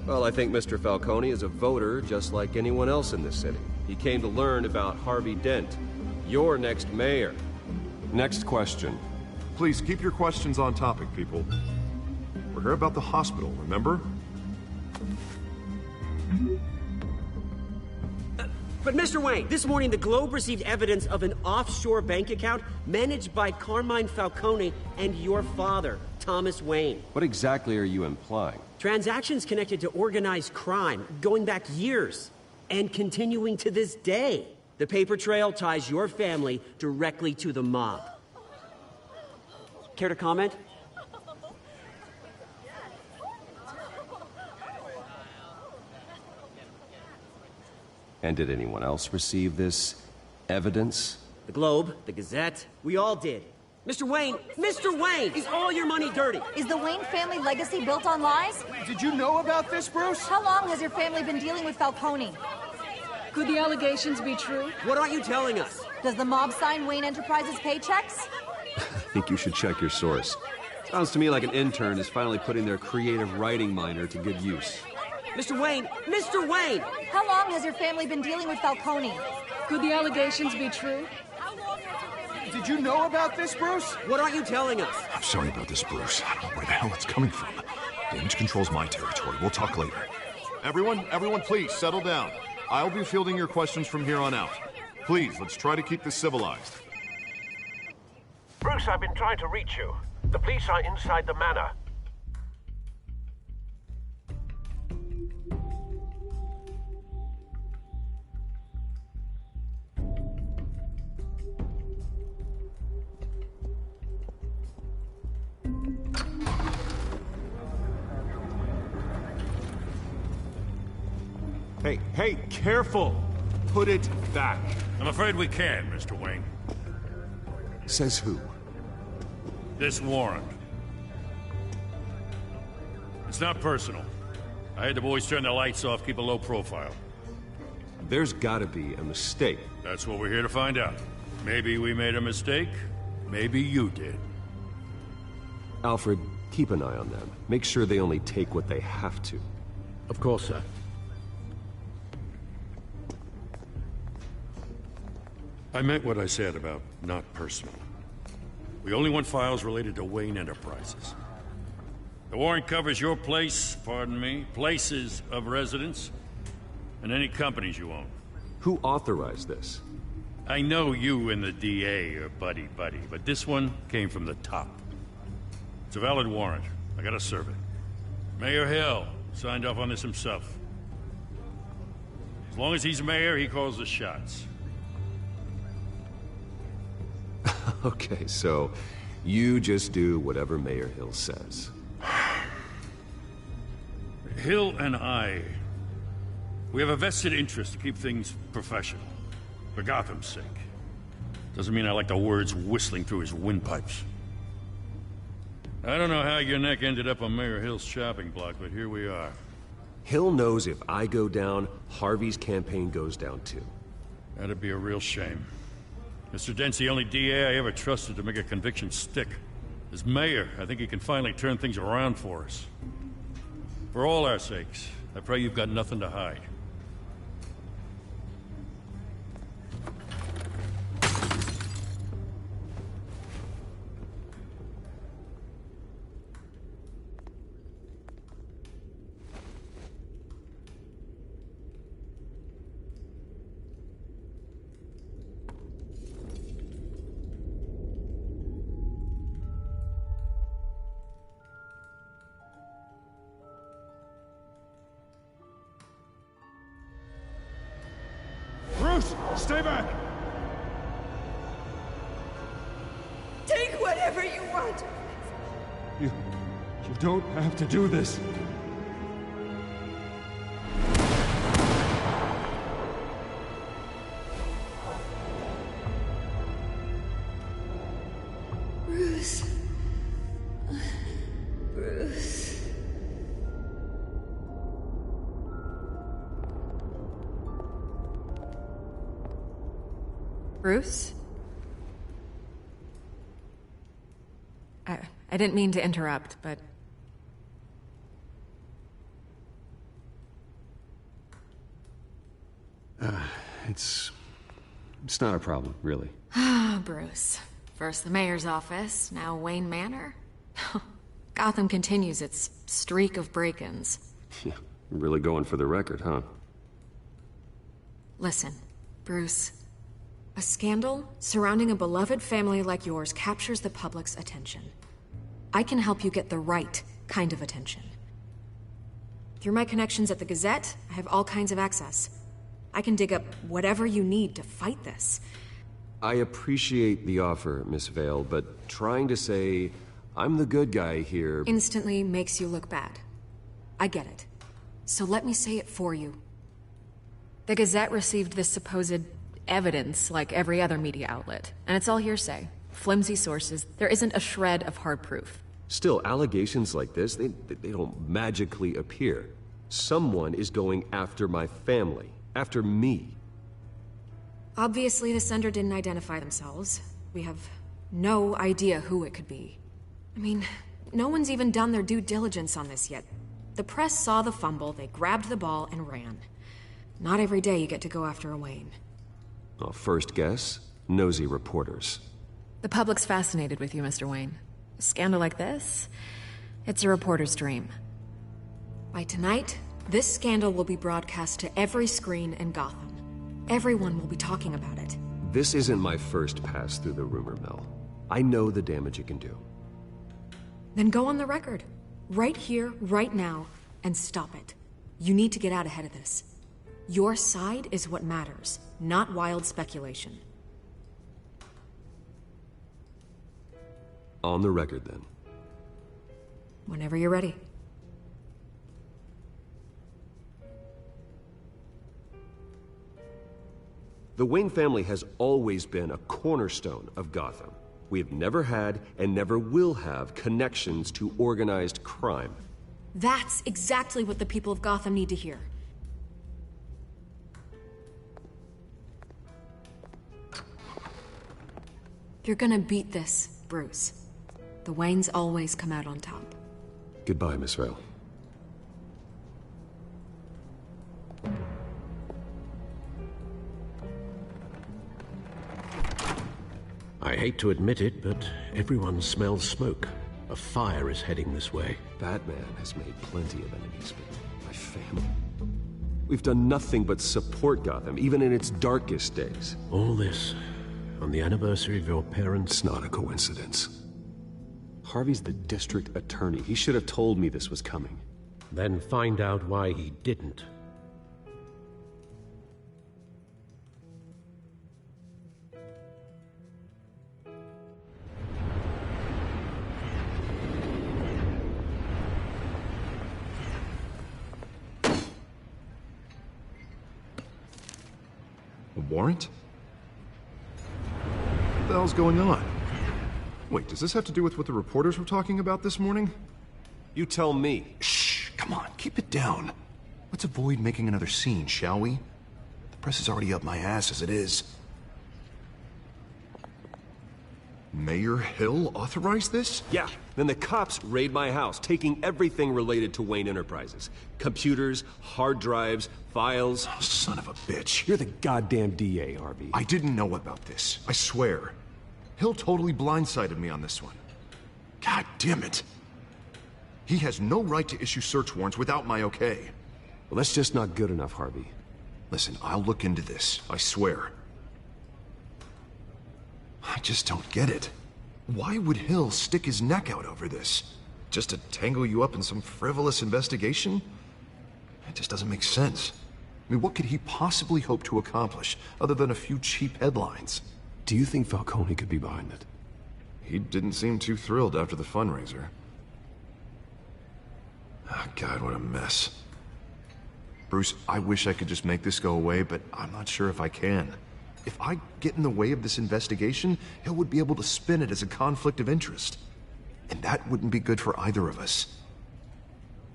Speaker 7: Well, I think Mr. Falcone is a voter just like anyone else in this city. He came to learn about Harvey Dent, your next mayor. Next question.
Speaker 8: Please keep your questions on topic, people. We're here about the hospital, remember?
Speaker 15: But Mr. Wayne, this morning the Globe received evidence of an offshore bank account managed by Carmine Falcone and your father, Thomas Wayne.
Speaker 7: What exactly are you implying?
Speaker 15: Transactions connected to organized crime, going back years, and continuing to this day. The paper trail ties your family directly to the mob. Care to comment?
Speaker 7: And did anyone else receive this evidence?
Speaker 15: The Globe, the Gazette, we all did. Mr. Wayne, is all your money dirty?
Speaker 16: Is the Wayne family legacy built on lies?
Speaker 3: Did you know about this, Bruce?
Speaker 16: How long has your family been dealing with Falcone?
Speaker 11: Could the allegations be true?
Speaker 15: What aren't you telling us?
Speaker 16: Does the mob sign Wayne Enterprises paychecks?
Speaker 7: I think you should check your source. Sounds to me like an intern is finally putting their creative writing minor to good use.
Speaker 15: Mr. Wayne!
Speaker 16: How long has your family been dealing with Falcone?
Speaker 11: Could the allegations be true?
Speaker 3: Did you know about this, Bruce?
Speaker 15: What aren't you telling us?
Speaker 8: I'm sorry about this, Bruce. I don't know where the hell it's coming from. Damage control's my territory. We'll talk later. Everyone, please, settle down. I'll be fielding your questions from here on out. Please, let's try to keep this civilized.
Speaker 6: Bruce, I've been trying to reach you. The police are inside the manor.
Speaker 8: Hey, careful! Put it back.
Speaker 5: I'm afraid we can, Mr. Wayne.
Speaker 7: Says who?
Speaker 5: This warrant. It's not personal. I had the boys turn the lights off, keep a low profile.
Speaker 7: There's gotta be a mistake.
Speaker 5: That's what we're here to find out. Maybe we made a mistake. Maybe you did.
Speaker 7: Alfred, keep an eye on them. Make sure they only take what they have to.
Speaker 6: Of course, sir.
Speaker 5: I meant what I said about not personal. We only want files related to Wayne Enterprises. The warrant covers your place, pardon me, places of residence, and any companies you own.
Speaker 7: Who authorized this?
Speaker 5: I know you and the DA are buddy-buddy, but this one came from the top. It's a valid warrant. I gotta serve it. Mayor Hill signed off on this himself. As long as he's mayor, he calls the shots.
Speaker 7: Okay, so you just do whatever Mayor Hill says.
Speaker 5: Hill and I, we have a vested interest to keep things professional. For Gotham's sake. Doesn't mean I like the words whistling through his windpipes. I don't know how your neck ended up on Mayor Hill's shopping block, but here we are.
Speaker 7: Hill knows if I go down, Harvey's campaign goes down too.
Speaker 5: That'd be a real shame. Mr. Dent's the only DA I ever trusted to make a conviction stick. As mayor, I think he can finally turn things around for us. For all our sakes, I pray you've got nothing to hide.
Speaker 3: Bruce, stay back!
Speaker 10: Take whatever you want!
Speaker 3: You don't have to do this.
Speaker 10: Bruce. Bruce.
Speaker 11: Bruce? I didn't mean to interrupt, but...
Speaker 7: It's not a problem, really.
Speaker 11: Ah, Bruce. First the mayor's office, now Wayne Manor. Gotham continues its streak of break-ins.
Speaker 7: Yeah, really going for the record, huh?
Speaker 11: Listen, Bruce. A scandal surrounding a beloved family like yours captures the public's attention. I can help you get the right kind of attention. Through my connections at the Gazette, I have all kinds of access. I can dig up whatever you need to fight this.
Speaker 7: I appreciate the offer, Miss Vale, but trying to say I'm the good guy here...
Speaker 11: instantly makes you look bad. I get it. So let me say it for you. The Gazette received this supposed evidence like every other media outlet, and it's all hearsay. Flimsy sources. There isn't a shred of hard proof.
Speaker 7: Still, allegations like this, they don't magically appear. Someone is going after my family. After me.
Speaker 11: Obviously, the sender didn't identify themselves. We have no idea who it could be. I mean, no one's even done their due diligence on this yet. The press saw the fumble, they grabbed the ball and ran. Not every day you get to go after a Wayne.
Speaker 7: Well, first guess, nosy reporters.
Speaker 11: The public's fascinated with you, Mr. Wayne. A scandal like this? It's a reporter's dream. By tonight, This scandal will be broadcast to every screen in Gotham. Everyone will be talking about it.
Speaker 7: This isn't my first pass through the rumor mill. I know the damage it can do.
Speaker 11: Then go on the record. Right here, right now, and stop it. You need to get out ahead of this. Your side is what matters, not wild speculation.
Speaker 7: On the record, then.
Speaker 11: Whenever you're ready.
Speaker 7: The Wayne family has always been a cornerstone of Gotham. We have never had and never will have connections to organized crime.
Speaker 11: That's exactly what the people of Gotham need to hear. You're gonna beat this, Bruce. The Waynes always come out on top.
Speaker 7: Goodbye, Miss Vale.
Speaker 6: I hate to admit it, but everyone smells smoke. A fire is heading this way.
Speaker 7: Batman has made plenty of enemies, but my family... We've done nothing but support Gotham, even in its darkest days.
Speaker 6: All this, on the anniversary of your parents'...
Speaker 7: It's not a coincidence. Harvey's the district attorney. He should have told me this was coming.
Speaker 6: Then find out why he didn't.
Speaker 8: A warrant? What the hell's going on? Wait, does this have to do with what the reporters were talking about this morning?
Speaker 7: You tell me.
Speaker 8: Shh, come on, keep it down. Let's avoid making another scene, shall we? The press is already up my ass as it is. Mayor Hill authorized this?
Speaker 7: Yeah, then the cops raid my house, taking everything related to Wayne Enterprises. Computers, hard drives, files.
Speaker 8: Oh, son of a bitch.
Speaker 7: You're the goddamn DA, Harvey.
Speaker 8: I didn't know about this, I swear. Hill totally blindsided me on this one. God damn it. He has no right to issue search warrants without my okay.
Speaker 7: Well, that's just not good enough, Harvey.
Speaker 8: Listen, I'll look into this, I swear. I just don't get it. Why would Hill stick his neck out over this? Just to tangle you up in some frivolous investigation? It just doesn't make sense. I mean, what could he possibly hope to accomplish, other than a few cheap headlines?
Speaker 7: Do you think Falcone could be behind it?
Speaker 8: He didn't seem too thrilled after the fundraiser. Oh, God, what a mess. Bruce, I wish I could just make this go away, but I'm not sure if I can. If I get in the way of this investigation, Hill would be able to spin it as a conflict of interest. And that wouldn't be good for either of us.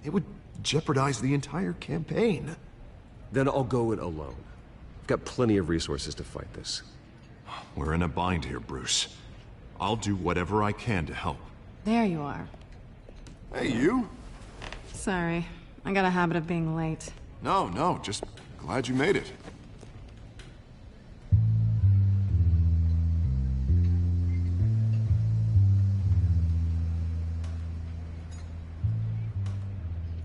Speaker 8: It would jeopardize the entire campaign.
Speaker 7: Then I'll go it alone. I've got plenty of resources to fight this.
Speaker 8: We're in a bind here, Bruce. I'll do whatever I can to help.
Speaker 1: There you are.
Speaker 8: Hey, you?
Speaker 1: Sorry. I got a habit of being late.
Speaker 8: No, just glad you made it.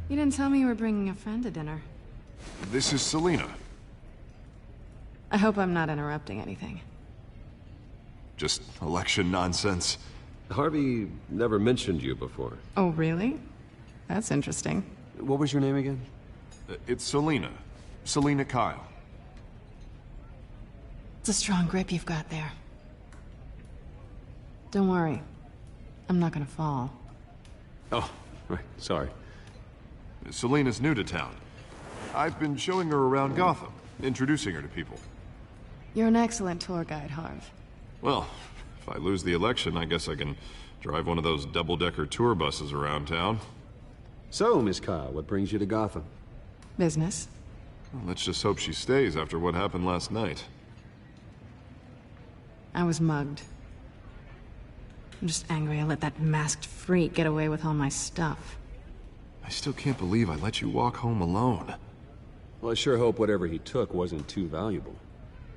Speaker 1: You didn't tell me you were bringing a friend to dinner.
Speaker 8: This is Selina.
Speaker 1: I hope I'm not interrupting anything.
Speaker 8: Just election nonsense.
Speaker 7: Harvey never mentioned you before.
Speaker 1: Oh, really? That's interesting.
Speaker 7: What was your name again?
Speaker 8: It's Selina. Selina Kyle.
Speaker 1: It's a strong grip you've got there. Don't worry. I'm not gonna fall.
Speaker 7: Oh, right. Sorry.
Speaker 8: Selina's new to town. I've been showing her around Gotham, introducing her to people.
Speaker 1: You're an excellent tour guide, Harv.
Speaker 8: Well, if I lose the election, I guess I can drive one of those double-decker tour buses around town.
Speaker 7: So, Miss Kyle, what brings you to Gotham?
Speaker 1: Business.
Speaker 8: Well, let's just hope she stays after what happened last night.
Speaker 1: I was mugged. I'm just angry I let that masked freak get away with all my stuff.
Speaker 8: I still can't believe I let you walk home alone.
Speaker 7: Well, I sure hope whatever he took wasn't too valuable.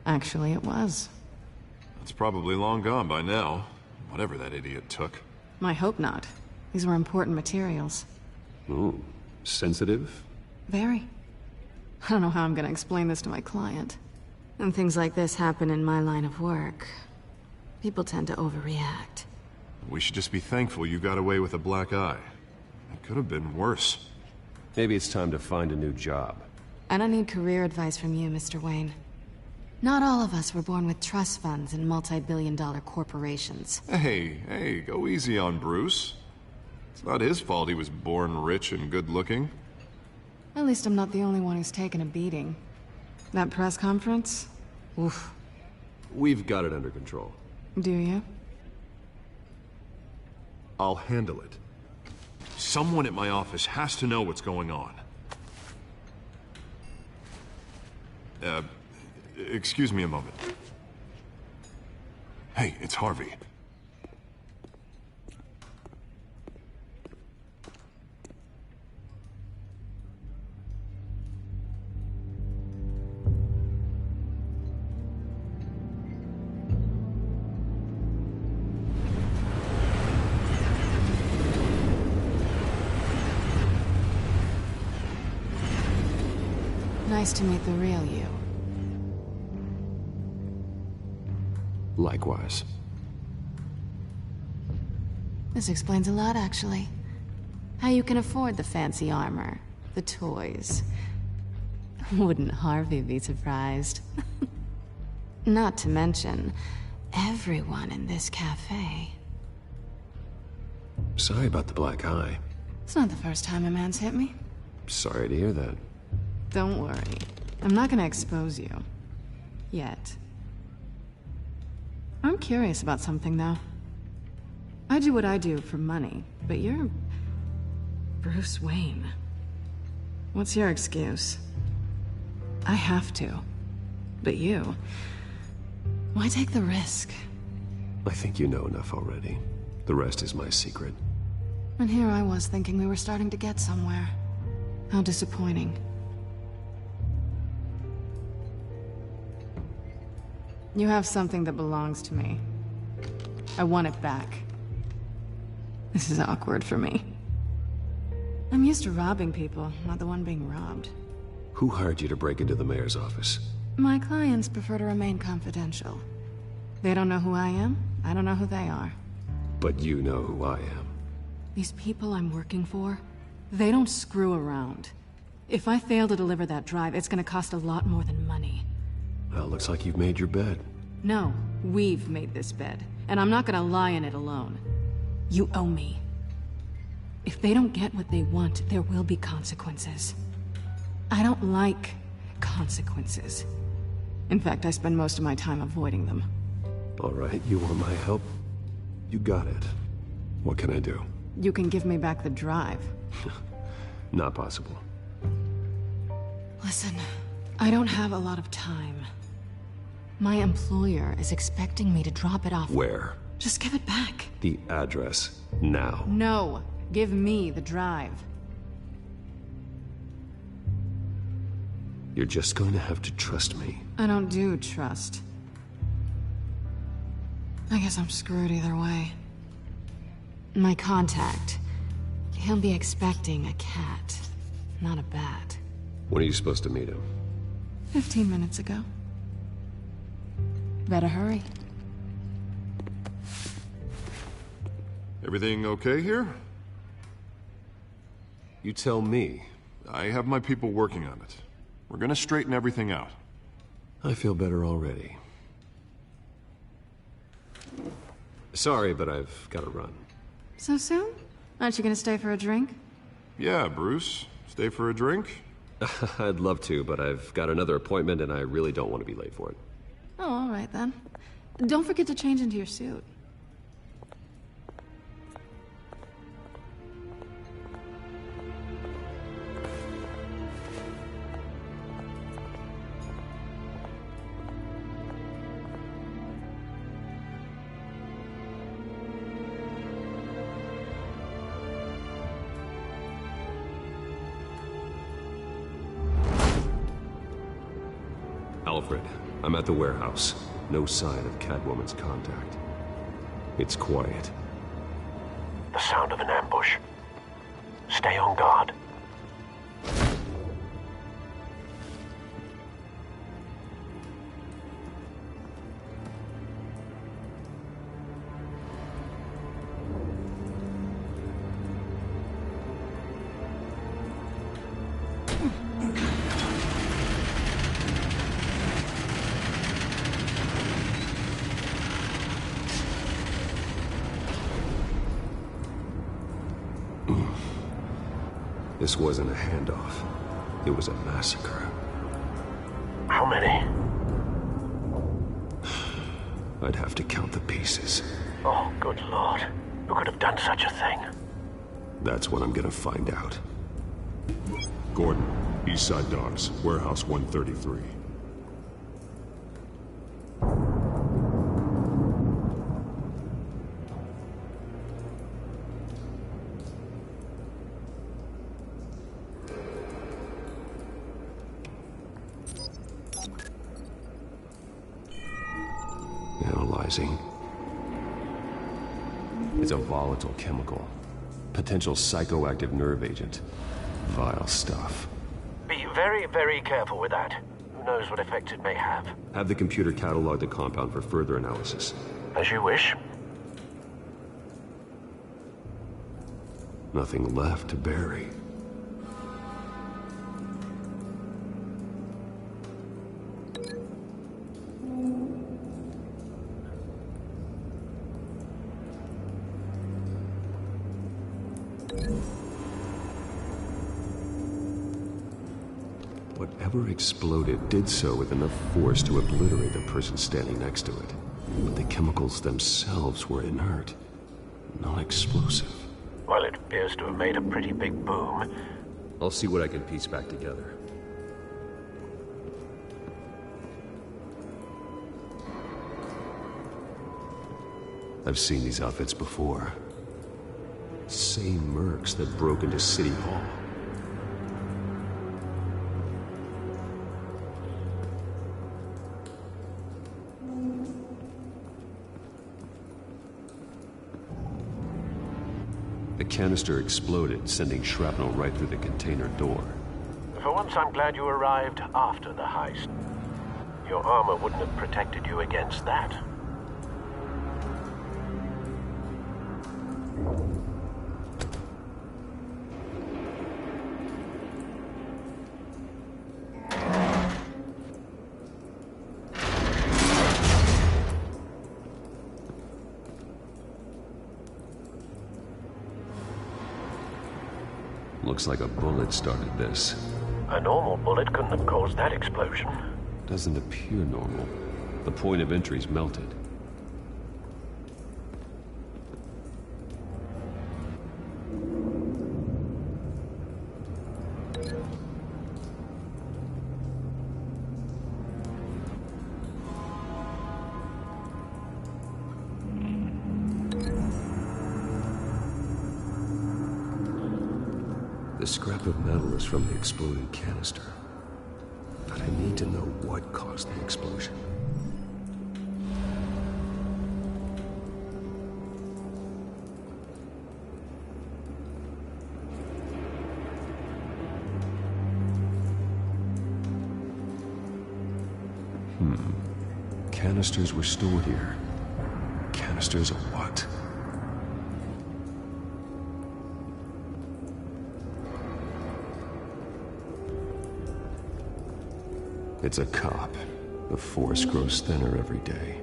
Speaker 1: Actually, it was.
Speaker 8: It's probably long gone by now, whatever that idiot took.
Speaker 1: I hope not. These were important materials.
Speaker 7: Ooh, sensitive?
Speaker 1: Very. I don't know how I'm gonna explain this to my client. When things like this happen in my line of work, people tend to overreact.
Speaker 8: We should just be thankful you got away with a black eye. It could have been worse.
Speaker 7: Maybe it's time to find a new job.
Speaker 1: I don't need career advice from you, Mr. Wayne. Not all of us were born with trust funds and multi-billion-dollar corporations.
Speaker 8: Hey, go easy on Bruce. It's not his fault he was born rich and good-looking.
Speaker 1: At least I'm not the only one who's taken a beating. That press conference? Oof.
Speaker 7: We've got it under control.
Speaker 1: Do you?
Speaker 8: I'll handle it. Someone at my office has to know what's going on. Excuse me a moment. Hey, it's Harvey.
Speaker 1: Nice to meet the real you.
Speaker 7: Likewise.
Speaker 1: This explains a lot, actually. How you can afford the fancy armor, the toys. Wouldn't Harvey be surprised? Not to mention, everyone in this cafe.
Speaker 7: Sorry about the black eye.
Speaker 1: It's not the first time a man's hit me.
Speaker 7: Sorry to hear that.
Speaker 1: Don't worry. I'm not gonna expose you. Yet. I'm curious about something, though. I do what I do for money, but you're... Bruce Wayne. What's your excuse? I have to. But you... Why take the risk?
Speaker 7: I think you know enough already. The rest is my secret.
Speaker 1: And here I was thinking we were starting to get somewhere. How disappointing. You have something that belongs to me. I want it back. This is awkward for me. I'm used to robbing people, not the one being robbed.
Speaker 7: Who hired you to break into the mayor's office?
Speaker 1: My clients prefer to remain confidential. They don't know who I am, I don't know who they are.
Speaker 7: But you know who I am.
Speaker 1: These people I'm working for, they don't screw around. If I fail to deliver that drive, it's gonna cost a lot more than money.
Speaker 7: Well, looks like you've made your bed.
Speaker 1: No, we've made this bed, and I'm not gonna lie in it alone. You owe me. If they don't get what they want, there will be consequences. I don't like consequences. In fact, I spend most of my time avoiding them.
Speaker 7: All right, you want my help? You got it. What can I do?
Speaker 1: You can give me back the drive.
Speaker 7: Not possible.
Speaker 1: Listen, I don't have a lot of time. My employer is expecting me to drop it off.
Speaker 7: Where?
Speaker 1: Just give it back.
Speaker 7: The address, now.
Speaker 1: No, give me the drive.
Speaker 7: You're just going to have to trust me.
Speaker 1: I don't do trust. I guess I'm screwed either way. My contact, he'll be expecting a cat, not a bat.
Speaker 7: When are you supposed to meet him?
Speaker 1: 15 minutes ago. Better hurry.
Speaker 8: Everything okay here?
Speaker 7: You tell me.
Speaker 8: I have my people working on it. We're gonna straighten everything out.
Speaker 7: I feel better already. Sorry, but I've got to run.
Speaker 1: So soon? Aren't you gonna stay for a drink?
Speaker 8: Yeah, Bruce. Stay for a drink?
Speaker 7: I'd love to, but I've got another appointment and I really don't want to be late for it.
Speaker 1: Oh, all right then. Don't forget to change into your suit.
Speaker 7: Alfred, I'm at the warehouse. No sign of Catwoman's contact. It's quiet.
Speaker 6: The sound of an ambush. Stay on guard.
Speaker 7: This wasn't a handoff. It was a massacre.
Speaker 17: How many?
Speaker 7: I'd have to count the pieces.
Speaker 17: Oh, good lord. Who could have done such a thing?
Speaker 7: That's what I'm gonna find out.
Speaker 4: Gordon, East Side Docks, Warehouse 133.
Speaker 7: Analyzing. It's a volatile chemical. Potential psychoactive nerve agent. Vile stuff.
Speaker 17: Be very, very careful with that. Who knows what effects it may have.
Speaker 7: Have the computer catalog the compound for further analysis.
Speaker 17: As you wish.
Speaker 7: Nothing left to bury. Whatever exploded did so with enough force to obliterate the person standing next to it. But the chemicals themselves were inert, non-explosive.
Speaker 17: Well, it appears to have made a pretty big boom.
Speaker 7: I'll see what I can piece back together. I've seen these outfits before. Same mercs that broke into City Hall. The canister exploded, sending shrapnel right through the container door.
Speaker 17: For once, I'm glad you arrived after the heist. Your armor wouldn't have protected you against that.
Speaker 7: Looks like a bullet started this.
Speaker 17: A normal bullet couldn't have caused that explosion.
Speaker 7: Doesn't appear normal. The point of entry's melted. The scrap of metal is from the exploding canister. But I need to know what caused the explosion. Canisters were stored here. Canisters of what? It's a cop. The force grows thinner every day.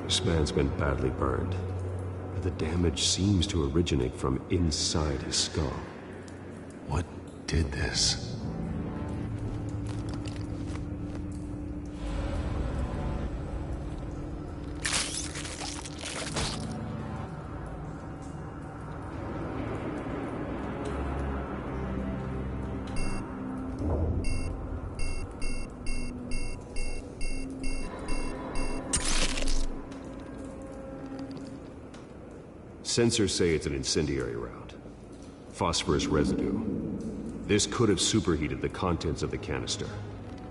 Speaker 7: This man's been badly burned. But the damage seems to originate from inside his skull. What did this? Sensors say it's an incendiary round. Phosphorus residue. This could have superheated the contents of the canister,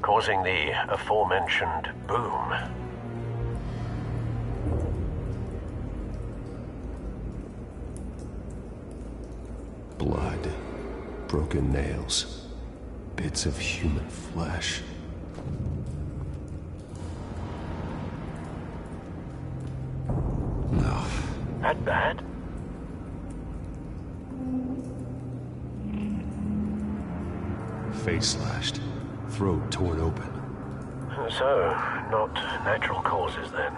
Speaker 17: causing the aforementioned boom.
Speaker 7: Blood, broken nails, bits of human flesh. No.
Speaker 17: That bad?
Speaker 7: face slashed, throat torn open.
Speaker 17: So, not natural causes then?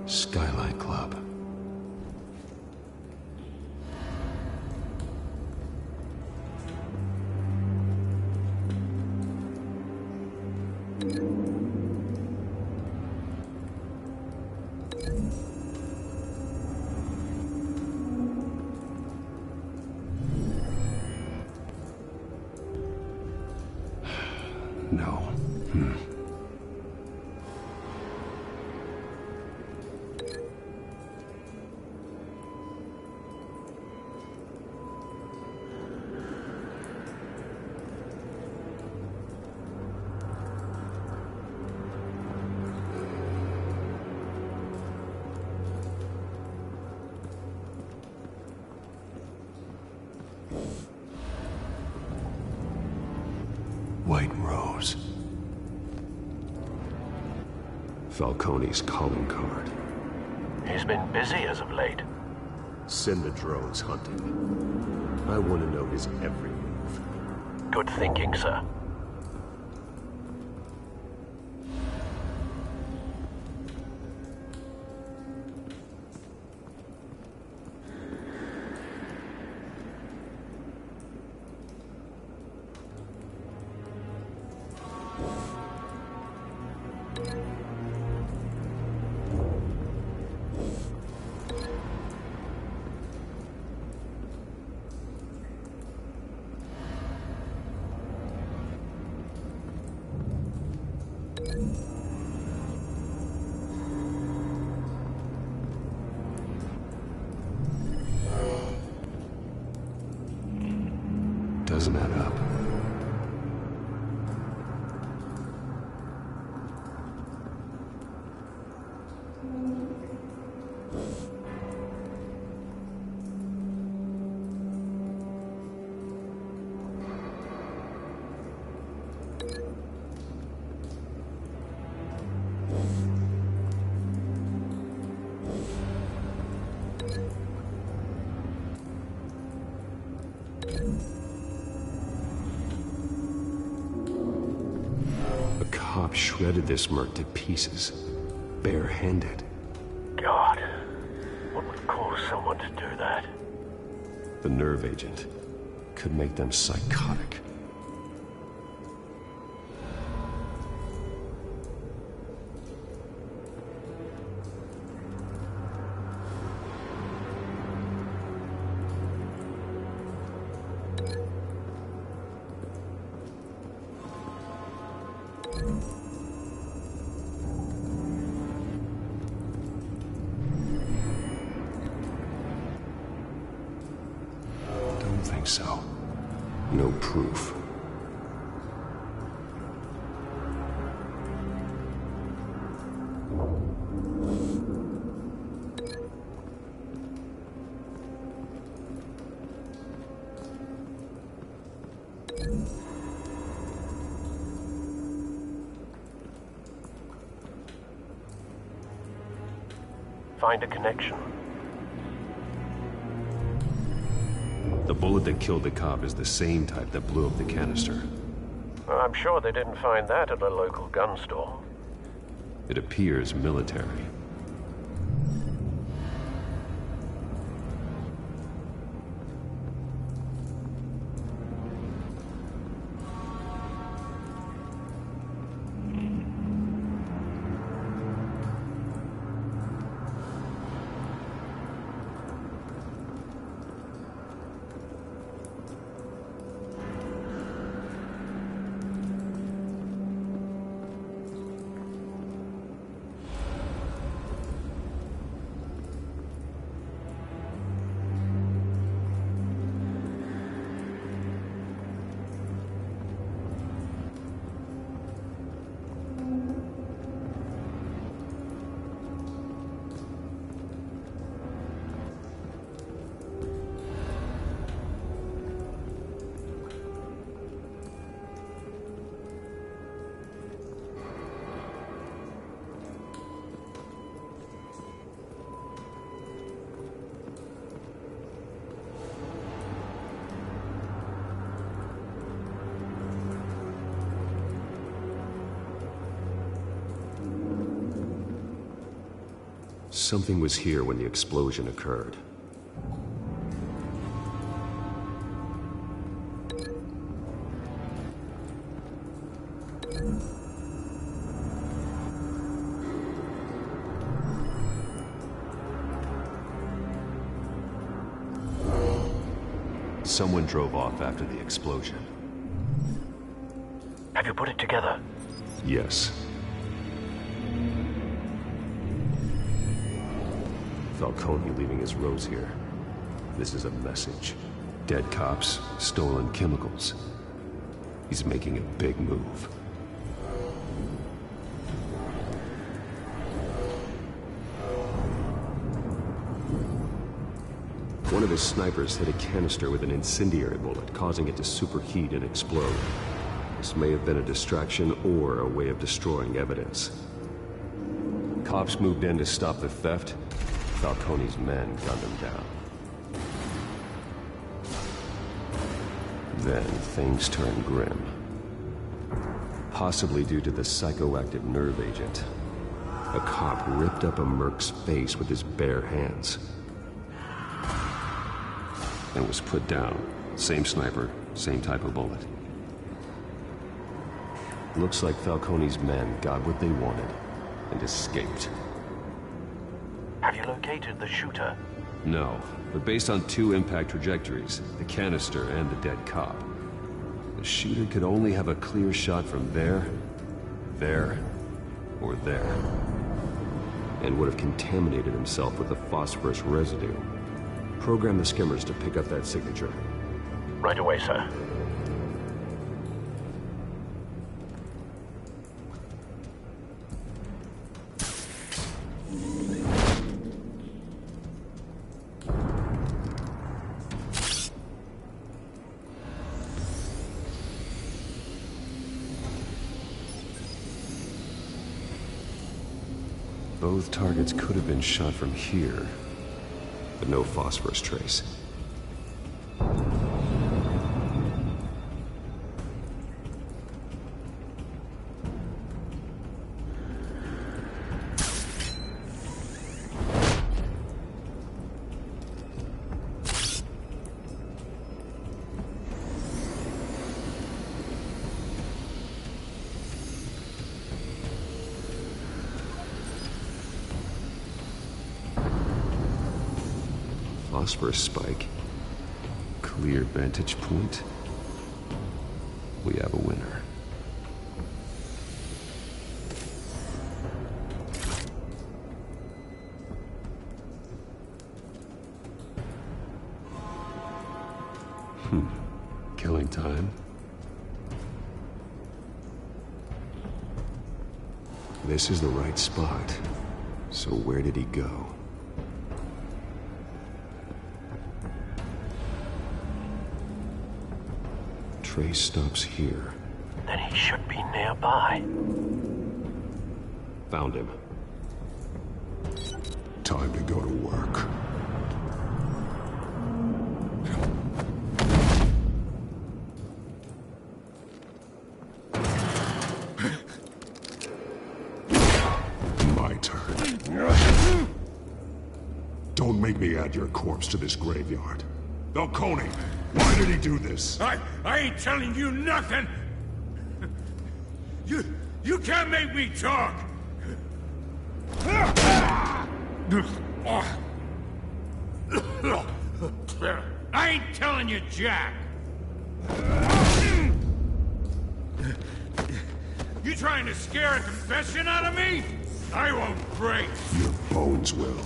Speaker 7: Skylight Club. No. White Rose. Falcone's calling card.
Speaker 17: He's been busy as of late.
Speaker 7: Send the drones hunting. I want to know his every move.
Speaker 17: Good thinking, sir.
Speaker 7: Doesn't add up. Cop shredded this merc to pieces, barehanded.
Speaker 17: God, what would cause someone to do that?
Speaker 7: The nerve agent could make them psychotic. Don't think so. No proof.
Speaker 17: Find a connection.
Speaker 7: The bullet that killed the cop is the same type that blew up the canister.
Speaker 17: I'm sure they didn't find that at a local gun store.
Speaker 7: It appears military. something was here when the explosion occurred. Someone drove off after the explosion.
Speaker 17: Have you put it together?
Speaker 7: Yes. Falcone leaving his rose here. This is a message. Dead cops, stolen chemicals. He's making a big move. One of his snipers hit a canister with an incendiary bullet, causing it to superheat and explode. This may have been a distraction or a way of destroying evidence. Cops moved in to stop the theft. Falcone's men gunned him down. Then things turned grim. Possibly due to the psychoactive nerve agent. A cop ripped up a merc's face with his bare hands. And was put down. Same sniper, same type of bullet. Looks like Falcone's men got what they wanted and escaped.
Speaker 17: Have you located the shooter?
Speaker 7: No, but based on two impact trajectories, the canister and the dead cop, the shooter could only have a clear shot from there, or there, and would have contaminated himself with the phosphorus residue. Program the skimmers to pick up that signature.
Speaker 17: Right away, sir.
Speaker 7: Both targets could have been shot from here, but no phosphorus trace. Phosphorus spike. Clear vantage point. We have a winner. Killing time. This is the right spot. So where did he go? Trace stops here.
Speaker 17: Then he should be nearby.
Speaker 7: Found him.
Speaker 3: Time to go to work. My turn. Don't make me add your corpse to this graveyard. Falcone, why did he do this?
Speaker 12: I ain't telling you nothing! You can't make me talk! I ain't telling you jack! You trying to scare a confession out of me? I won't break!
Speaker 3: Your bones will.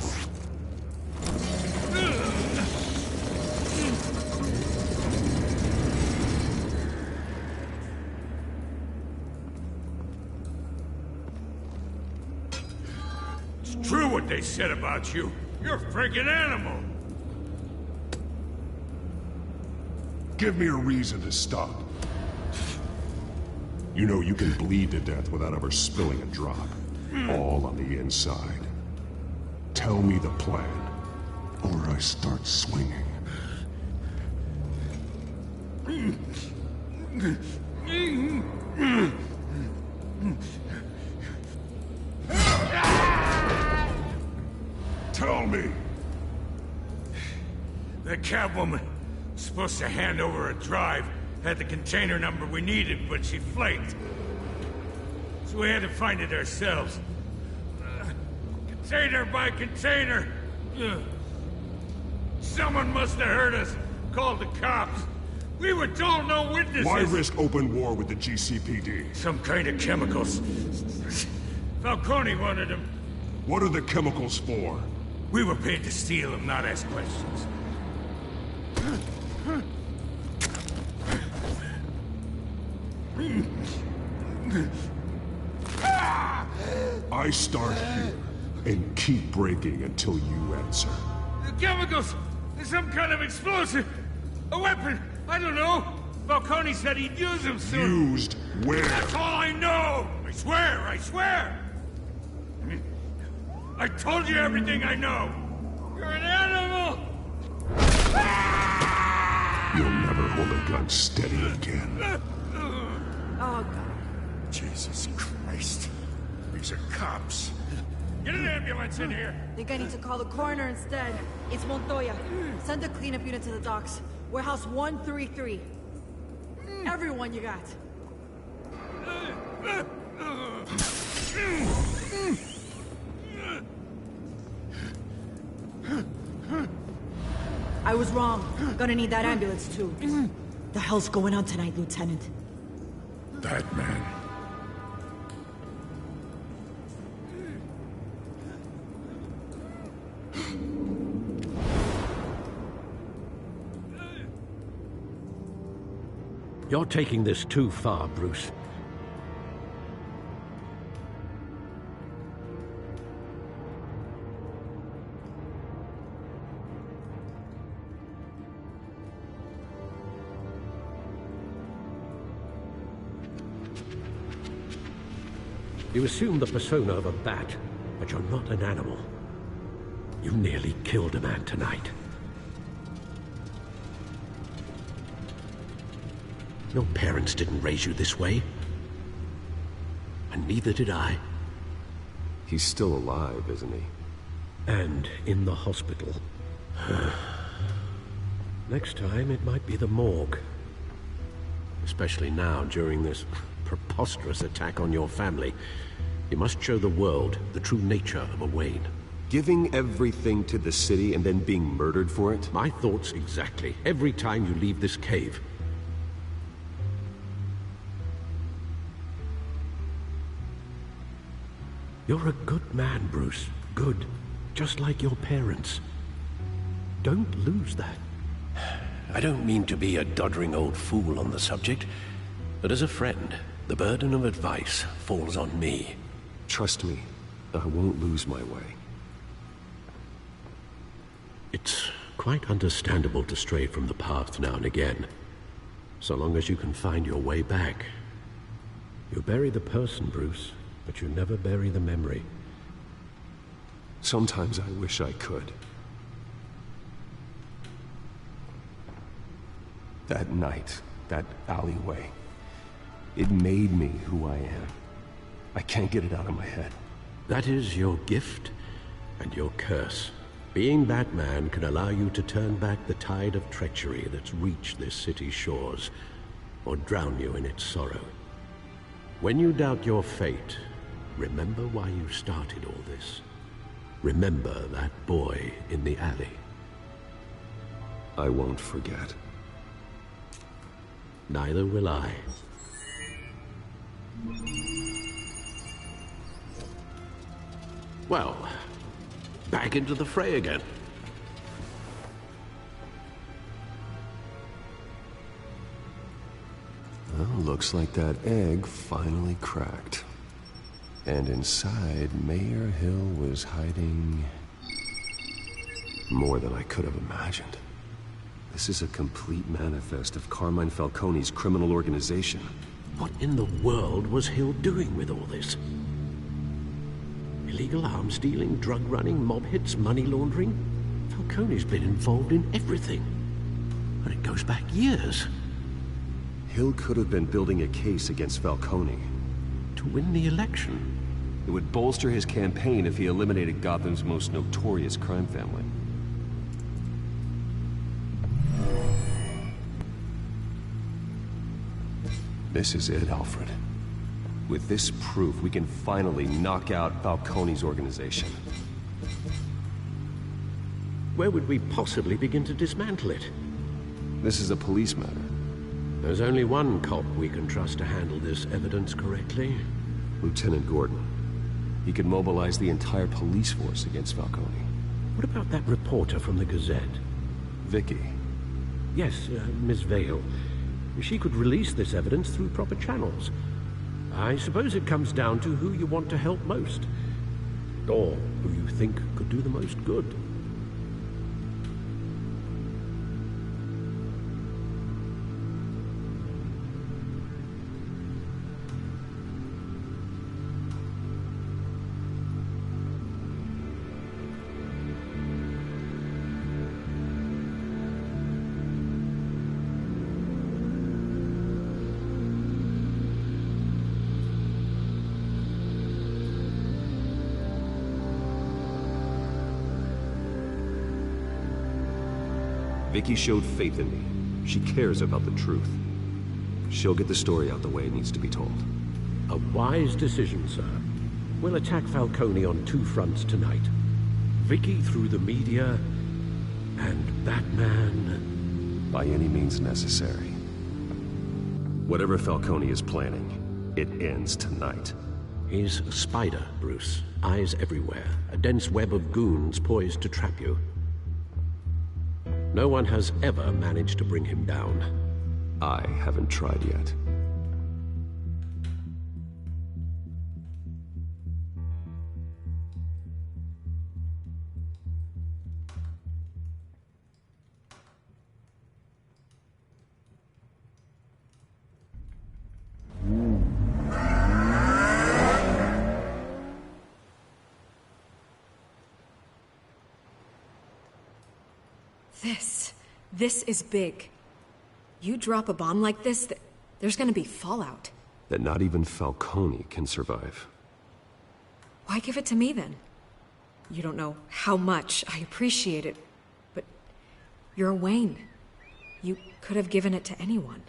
Speaker 12: It's true what they said about you. You're a freaking animal.
Speaker 3: Give me a reason to stop. You know you can bleed to death without ever spilling a drop. All on the inside. Tell me the plan, or I start swinging.
Speaker 5: That cabwoman was supposed to hand over a drive, had the container number we needed, but she flaked. So we had to find it ourselves. Container by container. Someone must have heard us, called the cops. We were told no witnesses.
Speaker 3: Why risk open war with the GCPD?
Speaker 5: Some kind of chemicals. Falcone wanted them.
Speaker 3: What are the chemicals for?
Speaker 5: We were paid to steal them, not ask questions.
Speaker 3: I start here and keep breaking until you answer.
Speaker 5: The chemicals! There's some kind of explosive! A weapon! I don't know! Falcone said he'd use them soon!
Speaker 3: Used where?
Speaker 5: That's all I know! I swear! I swear! I told you everything I know! You're an animal!
Speaker 3: You'll never hold a gun steady again.
Speaker 16: Oh, God.
Speaker 5: Jesus Christ. These are cops. Get an ambulance in here!
Speaker 16: Think I need to call the coroner instead. It's Montoya. Send a cleanup unit to the docks. Warehouse 133. Everyone you got. I was wrong. Gonna need that ambulance too. The hell's going on tonight, Lieutenant?
Speaker 5: That man.
Speaker 6: You're taking this too far, Bruce. You assume the persona of a bat, but you're not an animal. You nearly killed a man tonight. Your parents didn't raise you this way. And neither did I.
Speaker 7: He's still alive, isn't he?
Speaker 6: And in the hospital. Next time, it might be the morgue. Especially now, during this preposterous attack on your family. You must show the world the true nature of a Wayne.
Speaker 7: Giving everything to the city and then being murdered for it?
Speaker 6: My thoughts exactly. Every time you leave this cave. You're a good man, Bruce. Good. Just like your parents. Don't lose that. I don't mean to be a doddering old fool on the subject, but as a friend, the burden of advice falls on me.
Speaker 7: Trust me, I won't lose my way.
Speaker 6: It's quite understandable to stray from the path now and again, so long as you can find your way back. You bury the person, Bruce, but you never bury the memory.
Speaker 7: Sometimes I wish I could. That night, that alleyway, it made me who I am. I can't get it out of my head.
Speaker 6: That is your gift and your curse. Being Batman can allow you to turn back the tide of treachery that's reached this city's shores, or drown you in its sorrow. When you doubt your fate, remember why you started all this. Remember that boy in the alley.
Speaker 7: I won't forget.
Speaker 6: Neither will I. Well, back into the fray again.
Speaker 7: Well, looks like that egg finally cracked. And inside, Mayor Hill was hiding more than I could have imagined. This is a complete manifest of Carmine Falcone's criminal organization.
Speaker 6: What in the world was Hill doing with all this? Illegal arms dealing, drug running, mob hits, money laundering? Falcone's been involved in everything. And it goes back years.
Speaker 7: Hill could have been building a case against Falcone.
Speaker 6: To win the election?
Speaker 7: It would bolster his campaign if he eliminated Gotham's most notorious crime family. This is it, Alfred. With this proof, we can finally knock out Falcone's organization.
Speaker 6: Where would we possibly begin to dismantle it?
Speaker 7: This is a police matter.
Speaker 6: There's only one cop we can trust to handle this evidence correctly.
Speaker 7: Lieutenant Gordon. He could mobilize the entire police force against Falcone.
Speaker 6: What about that reporter from the Gazette?
Speaker 7: Vicky.
Speaker 6: Yes, Miss Vale. She could release this evidence through proper channels. I suppose it comes down to who you want to help most. Or who you think could do the most good.
Speaker 7: Vicky showed faith in me. She cares about the truth. She'll get the story out the way it needs to be told.
Speaker 6: A wise decision, sir. We'll attack Falcone on two fronts tonight. Vicky through the media, and Batman...
Speaker 7: by any means necessary. Whatever Falcone is planning, it ends tonight.
Speaker 6: He's a spider, Bruce. Eyes everywhere. A dense web of goons poised to trap you. No one has ever managed to bring him down.
Speaker 7: I haven't tried yet.
Speaker 11: This is big. You drop a bomb like this, there's gonna be fallout.
Speaker 7: That not even Falcone can survive.
Speaker 11: Why give it to me then? You don't know how much I appreciate it, but you're Wayne. You could have given it to anyone.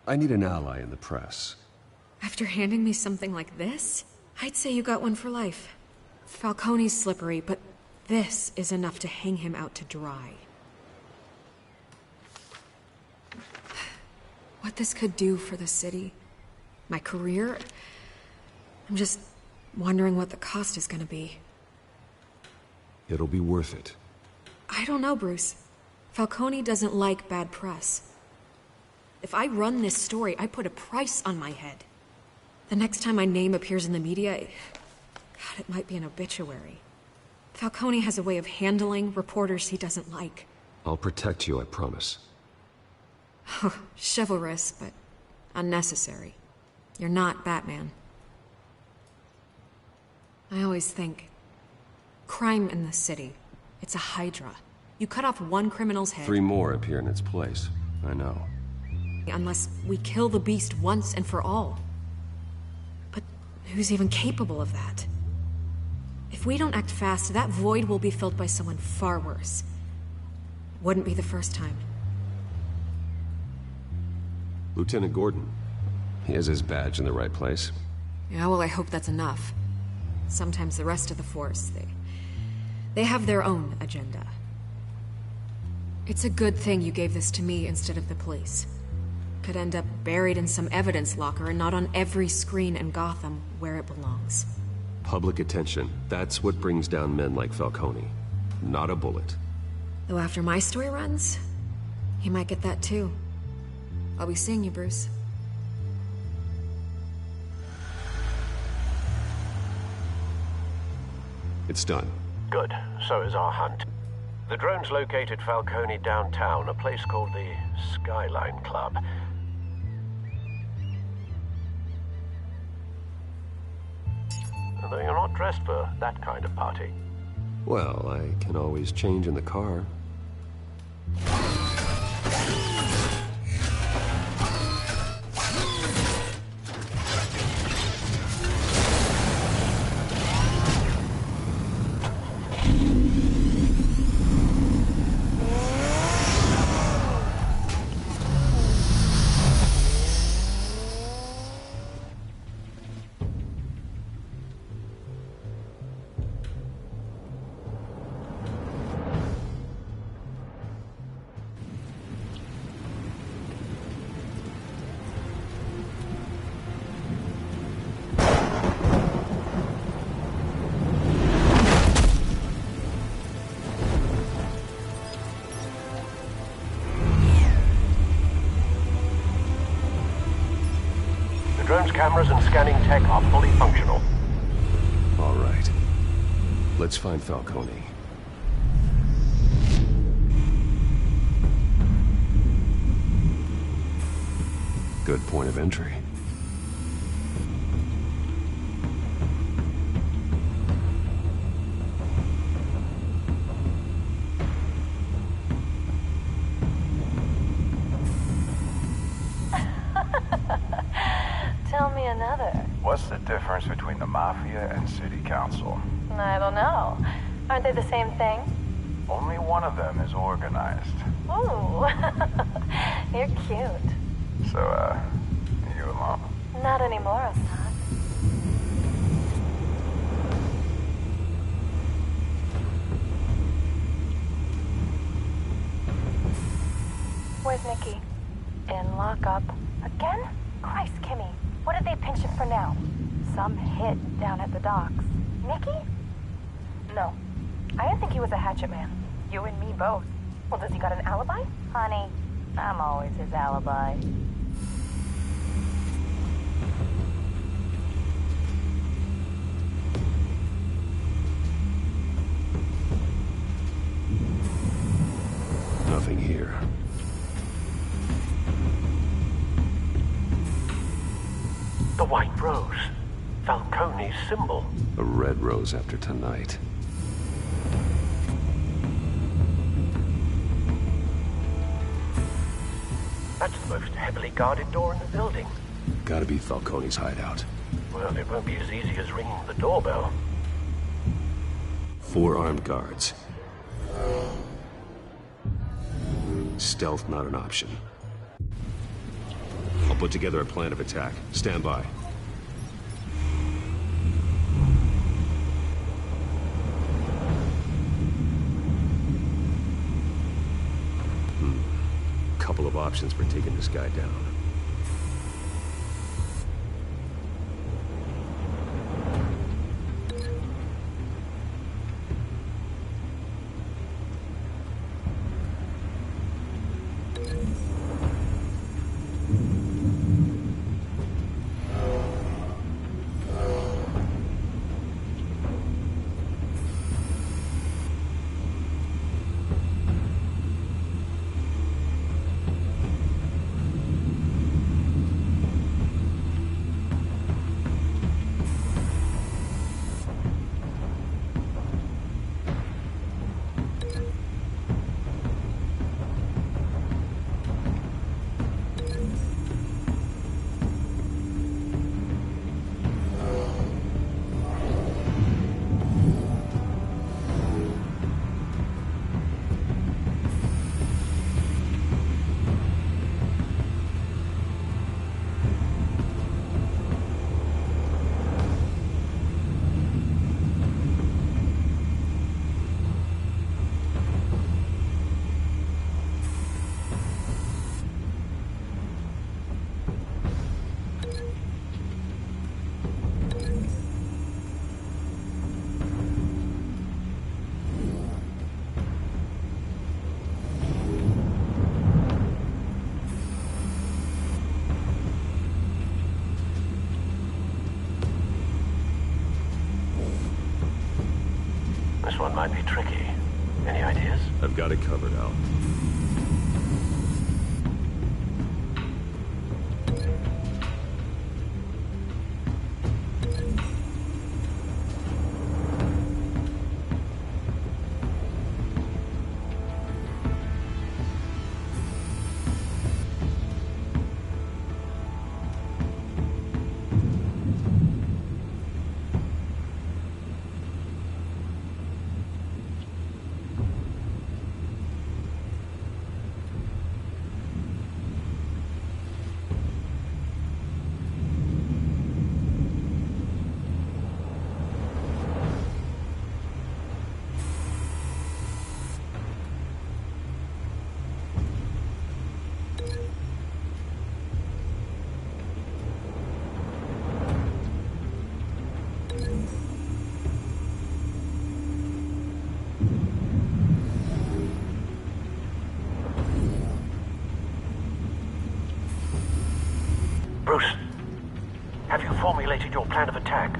Speaker 7: I need an ally in the press.
Speaker 11: After handing me something like this, I'd say you got one for life. Falcone's slippery, but this is enough to hang him out to dry. What this could do for the city, my career, I'm just wondering what the cost is gonna be.
Speaker 7: It'll be worth it.
Speaker 11: I don't know, Bruce. Falcone doesn't like bad press. If I run this story, I put a price on my head. The next time my name appears in the media, God, it might be an obituary. Falcone has a way of handling reporters he doesn't like.
Speaker 7: I'll protect you, I promise.
Speaker 11: Oh, chivalrous, but unnecessary. You're not Batman. I always think, crime in the city, it's a hydra. You cut off one criminal's head...
Speaker 7: 3 more appear in its place. I know.
Speaker 11: Unless we kill the beast once and for all. But who's even capable of that? If we don't act fast, that void will be filled by someone far worse. Wouldn't be the first time.
Speaker 7: Lieutenant Gordon. He has his badge in the right place.
Speaker 11: Yeah, well, I hope that's enough. Sometimes the rest of the force, they have their own agenda. It's a good thing you gave this to me instead of the police. Could end up buried in some evidence locker and not on every screen in Gotham where it belongs.
Speaker 7: Public attention. That's what brings down men like Falcone. Not a bullet.
Speaker 11: Though after my story runs, he might get that too. I'll be seeing you, Bruce.
Speaker 7: It's done.
Speaker 17: Good. So is our hunt. The drone's located Falcone downtown, a place called the Skyline Club. Although you're not dressed for that kind of party.
Speaker 7: Well, I can always change in the car.
Speaker 17: Surveillance cameras and scanning tech are fully functional.
Speaker 7: All right. Let's find Falcone. Good point of entry.
Speaker 18: Tell me another.
Speaker 19: What's the difference between the Mafia and City Council?
Speaker 18: I don't know. Aren't they the same thing?
Speaker 19: Only one of them is organized.
Speaker 18: Ooh. You're cute.
Speaker 19: So, you alone?
Speaker 18: Not anymore, Assad. Where's Nikki? In lockup. Again? Christ, Kimmy. What did they pinch him for now? Some hit down at the docks. Nikki? No. I didn't think he was a hatchet man. You and me both. Well, does he got an alibi? Honey, I'm always his alibi.
Speaker 7: Nothing here.
Speaker 17: The white rose. Falcone's symbol.
Speaker 7: A red rose after tonight.
Speaker 17: That's the most heavily guarded door in the building.
Speaker 7: Gotta be Falcone's hideout.
Speaker 17: Well, it won't be as easy as ringing the doorbell.
Speaker 7: 4 armed guards. Stealth not an option. I'll put together a plan of attack. Stand by. Couple of options for taking this guy down.
Speaker 17: This one might be tricky. Any ideas?
Speaker 7: I've got it covered, Al.
Speaker 17: Bruce, formulated your plan of attack?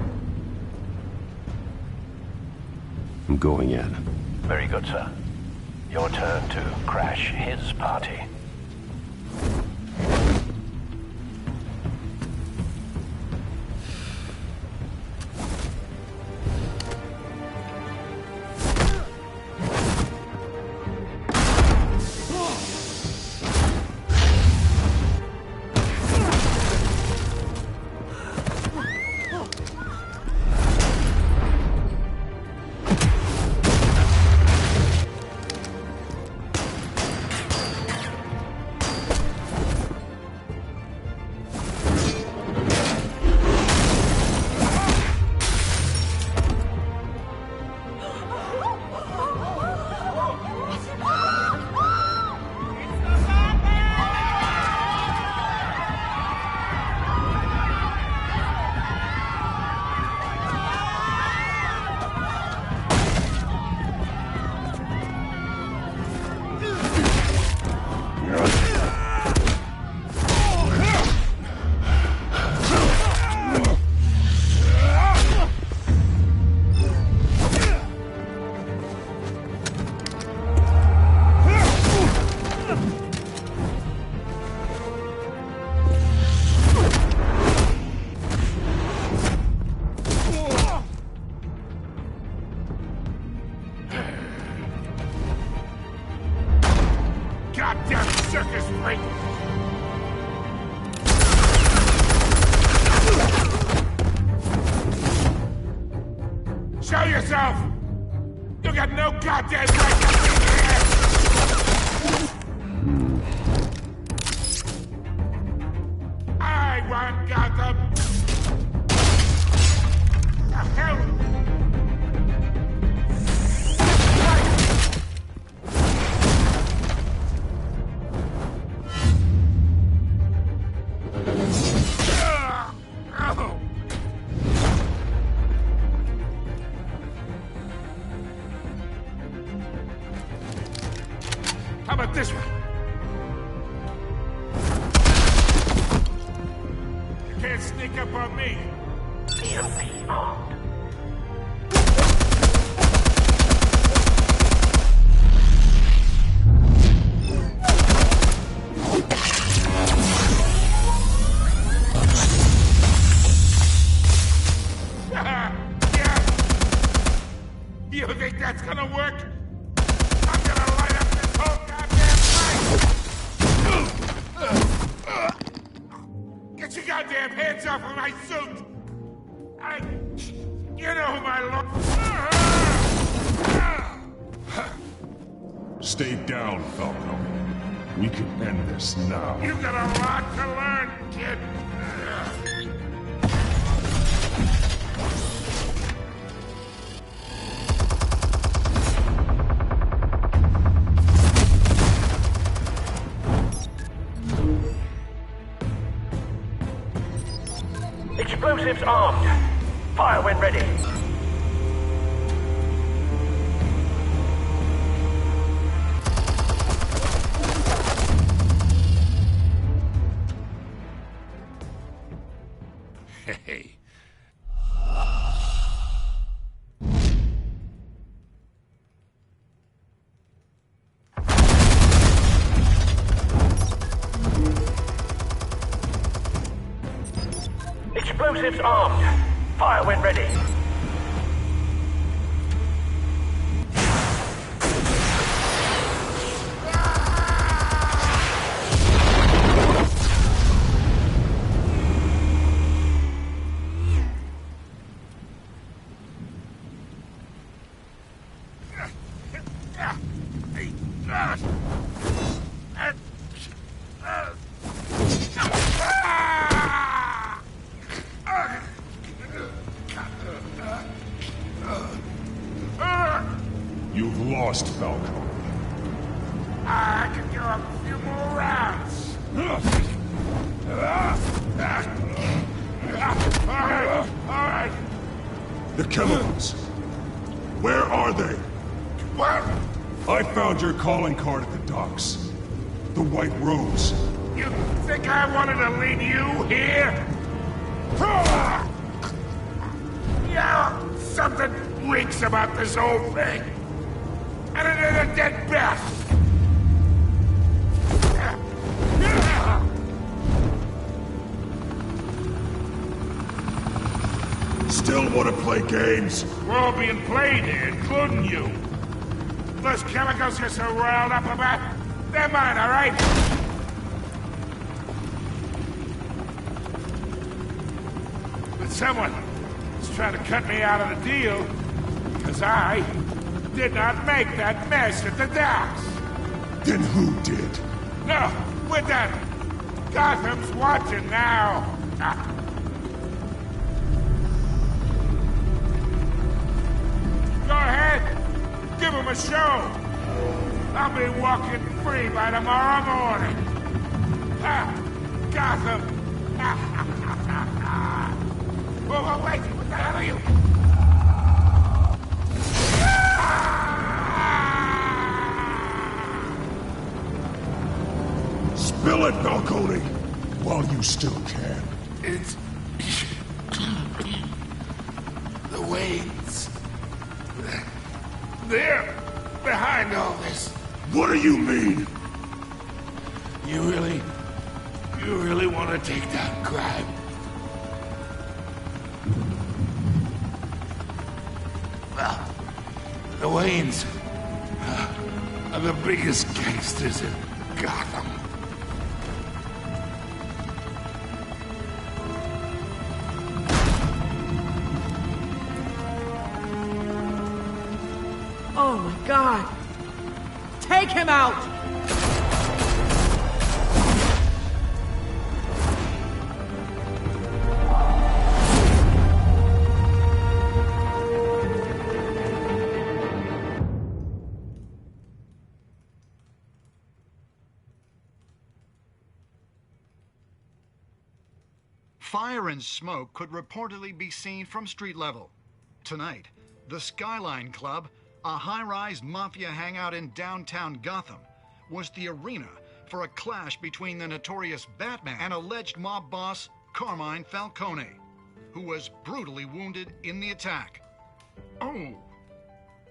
Speaker 7: I'm going in.
Speaker 17: Very good, sir. Your turn to crash his party.
Speaker 12: Show yourself! You got no goddamn right to be here! I want Gotham! The hell? How about this one? You can't sneak up on me.
Speaker 17: EMP armed.
Speaker 12: Yeah. You think that's gonna work? I'm gonna light up this whole goddamn place! Get your goddamn hands off of my suit! You know who my lord...
Speaker 3: Stay down, Falco. We can end this now.
Speaker 12: You've got a lot to learn, kid.
Speaker 17: Explosives armed. Fire when ready.
Speaker 12: Hey.
Speaker 17: Explosives armed. Fire when ready.
Speaker 3: You've lost, Falco.
Speaker 12: I can go a few more rounds. All right.
Speaker 3: The chemicals. Where are they?
Speaker 12: What?
Speaker 3: I found your calling card at the docks. The White Rose.
Speaker 12: You think I wanted to leave you here? Something reeks about this whole thing. And it is a dead bat.
Speaker 3: Still want to play games?
Speaker 12: We're all being played here, including you. Those chemicals you're so riled up about, they're mine, all right? But someone is trying to cut me out of the deal, because I did not make that mess at the docks.
Speaker 3: Then who did?
Speaker 12: No, we're done. Gotham's watching now. Go ahead. Give him a show. I'll be walking free by tomorrow morning. Gotham. Oh, wait. What the hell are you?
Speaker 3: Spill it, Falcone, while you still can.
Speaker 12: It's... the Waynes. They're behind all this.
Speaker 3: What do you mean?
Speaker 12: You really want to take down crime? Well, the Waynes are the biggest gangsters in Gotham.
Speaker 20: Oh my God! Take him out!
Speaker 13: Fire and smoke could reportedly be seen from street level. Tonight, the Skyline Club, a high-rise mafia hangout in downtown Gotham, was the arena for a clash between the notorious Batman and alleged mob boss Carmine Falcone, who was brutally wounded in the attack. Oh!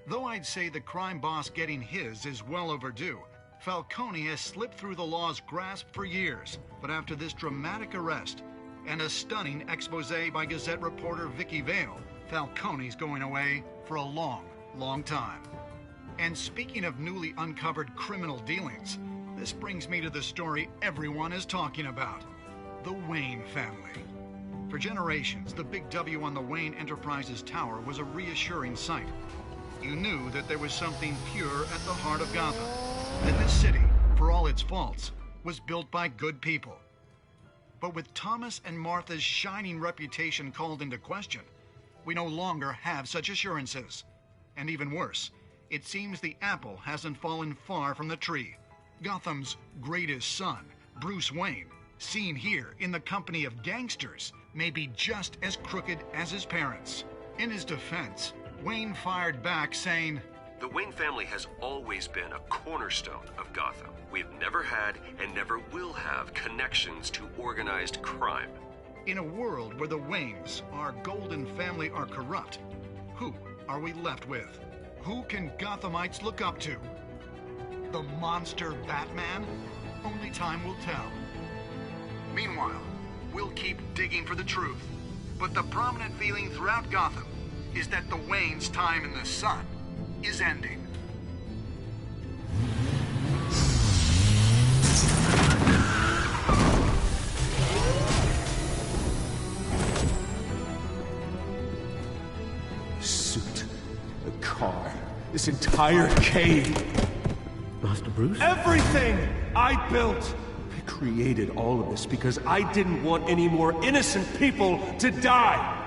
Speaker 13: Though I'd say the crime boss getting his is well overdue, Falcone has slipped through the law's grasp for years. But after this dramatic arrest and a stunning expose by Gazette reporter Vicky Vale, Falcone's going away for a long time. And speaking of newly uncovered criminal dealings, this brings me to the story everyone is talking about: the Wayne family. For generations, the big W on the Wayne Enterprises tower was a reassuring sight. You knew that there was something pure at the heart of Gotham, that this city, for all its faults, was built by good people. But with Thomas and Martha's shining reputation called into question, we no longer have such assurances. And even worse, it seems the apple hasn't fallen far from the tree. Gotham's greatest son, Bruce Wayne, seen here in the company of gangsters, may be just as crooked as his parents. In his defense, Wayne fired back saying,
Speaker 7: "The Wayne family has always been a cornerstone of Gotham. We've never had and never will have connections to organized crime."
Speaker 13: In a world where the Waynes, our golden family, are corrupt, who are we left with? Who can Gothamites look up to? The monster Batman? Only time will tell. Meanwhile, we'll keep digging for the truth. But the prominent feeling throughout Gotham is that the Waynes' time in the sun is ending.
Speaker 21: Suit, a car, this entire cave.
Speaker 6: Master Bruce?
Speaker 21: Everything I built! I created all of this because I didn't want any more innocent people to die!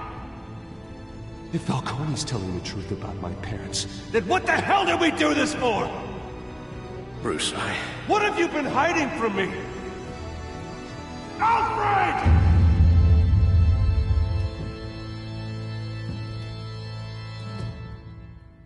Speaker 21: If Falcone's telling the truth about my parents, then what the hell did we do this for?
Speaker 12: Bruce,
Speaker 21: What have you been hiding from me? Alfred!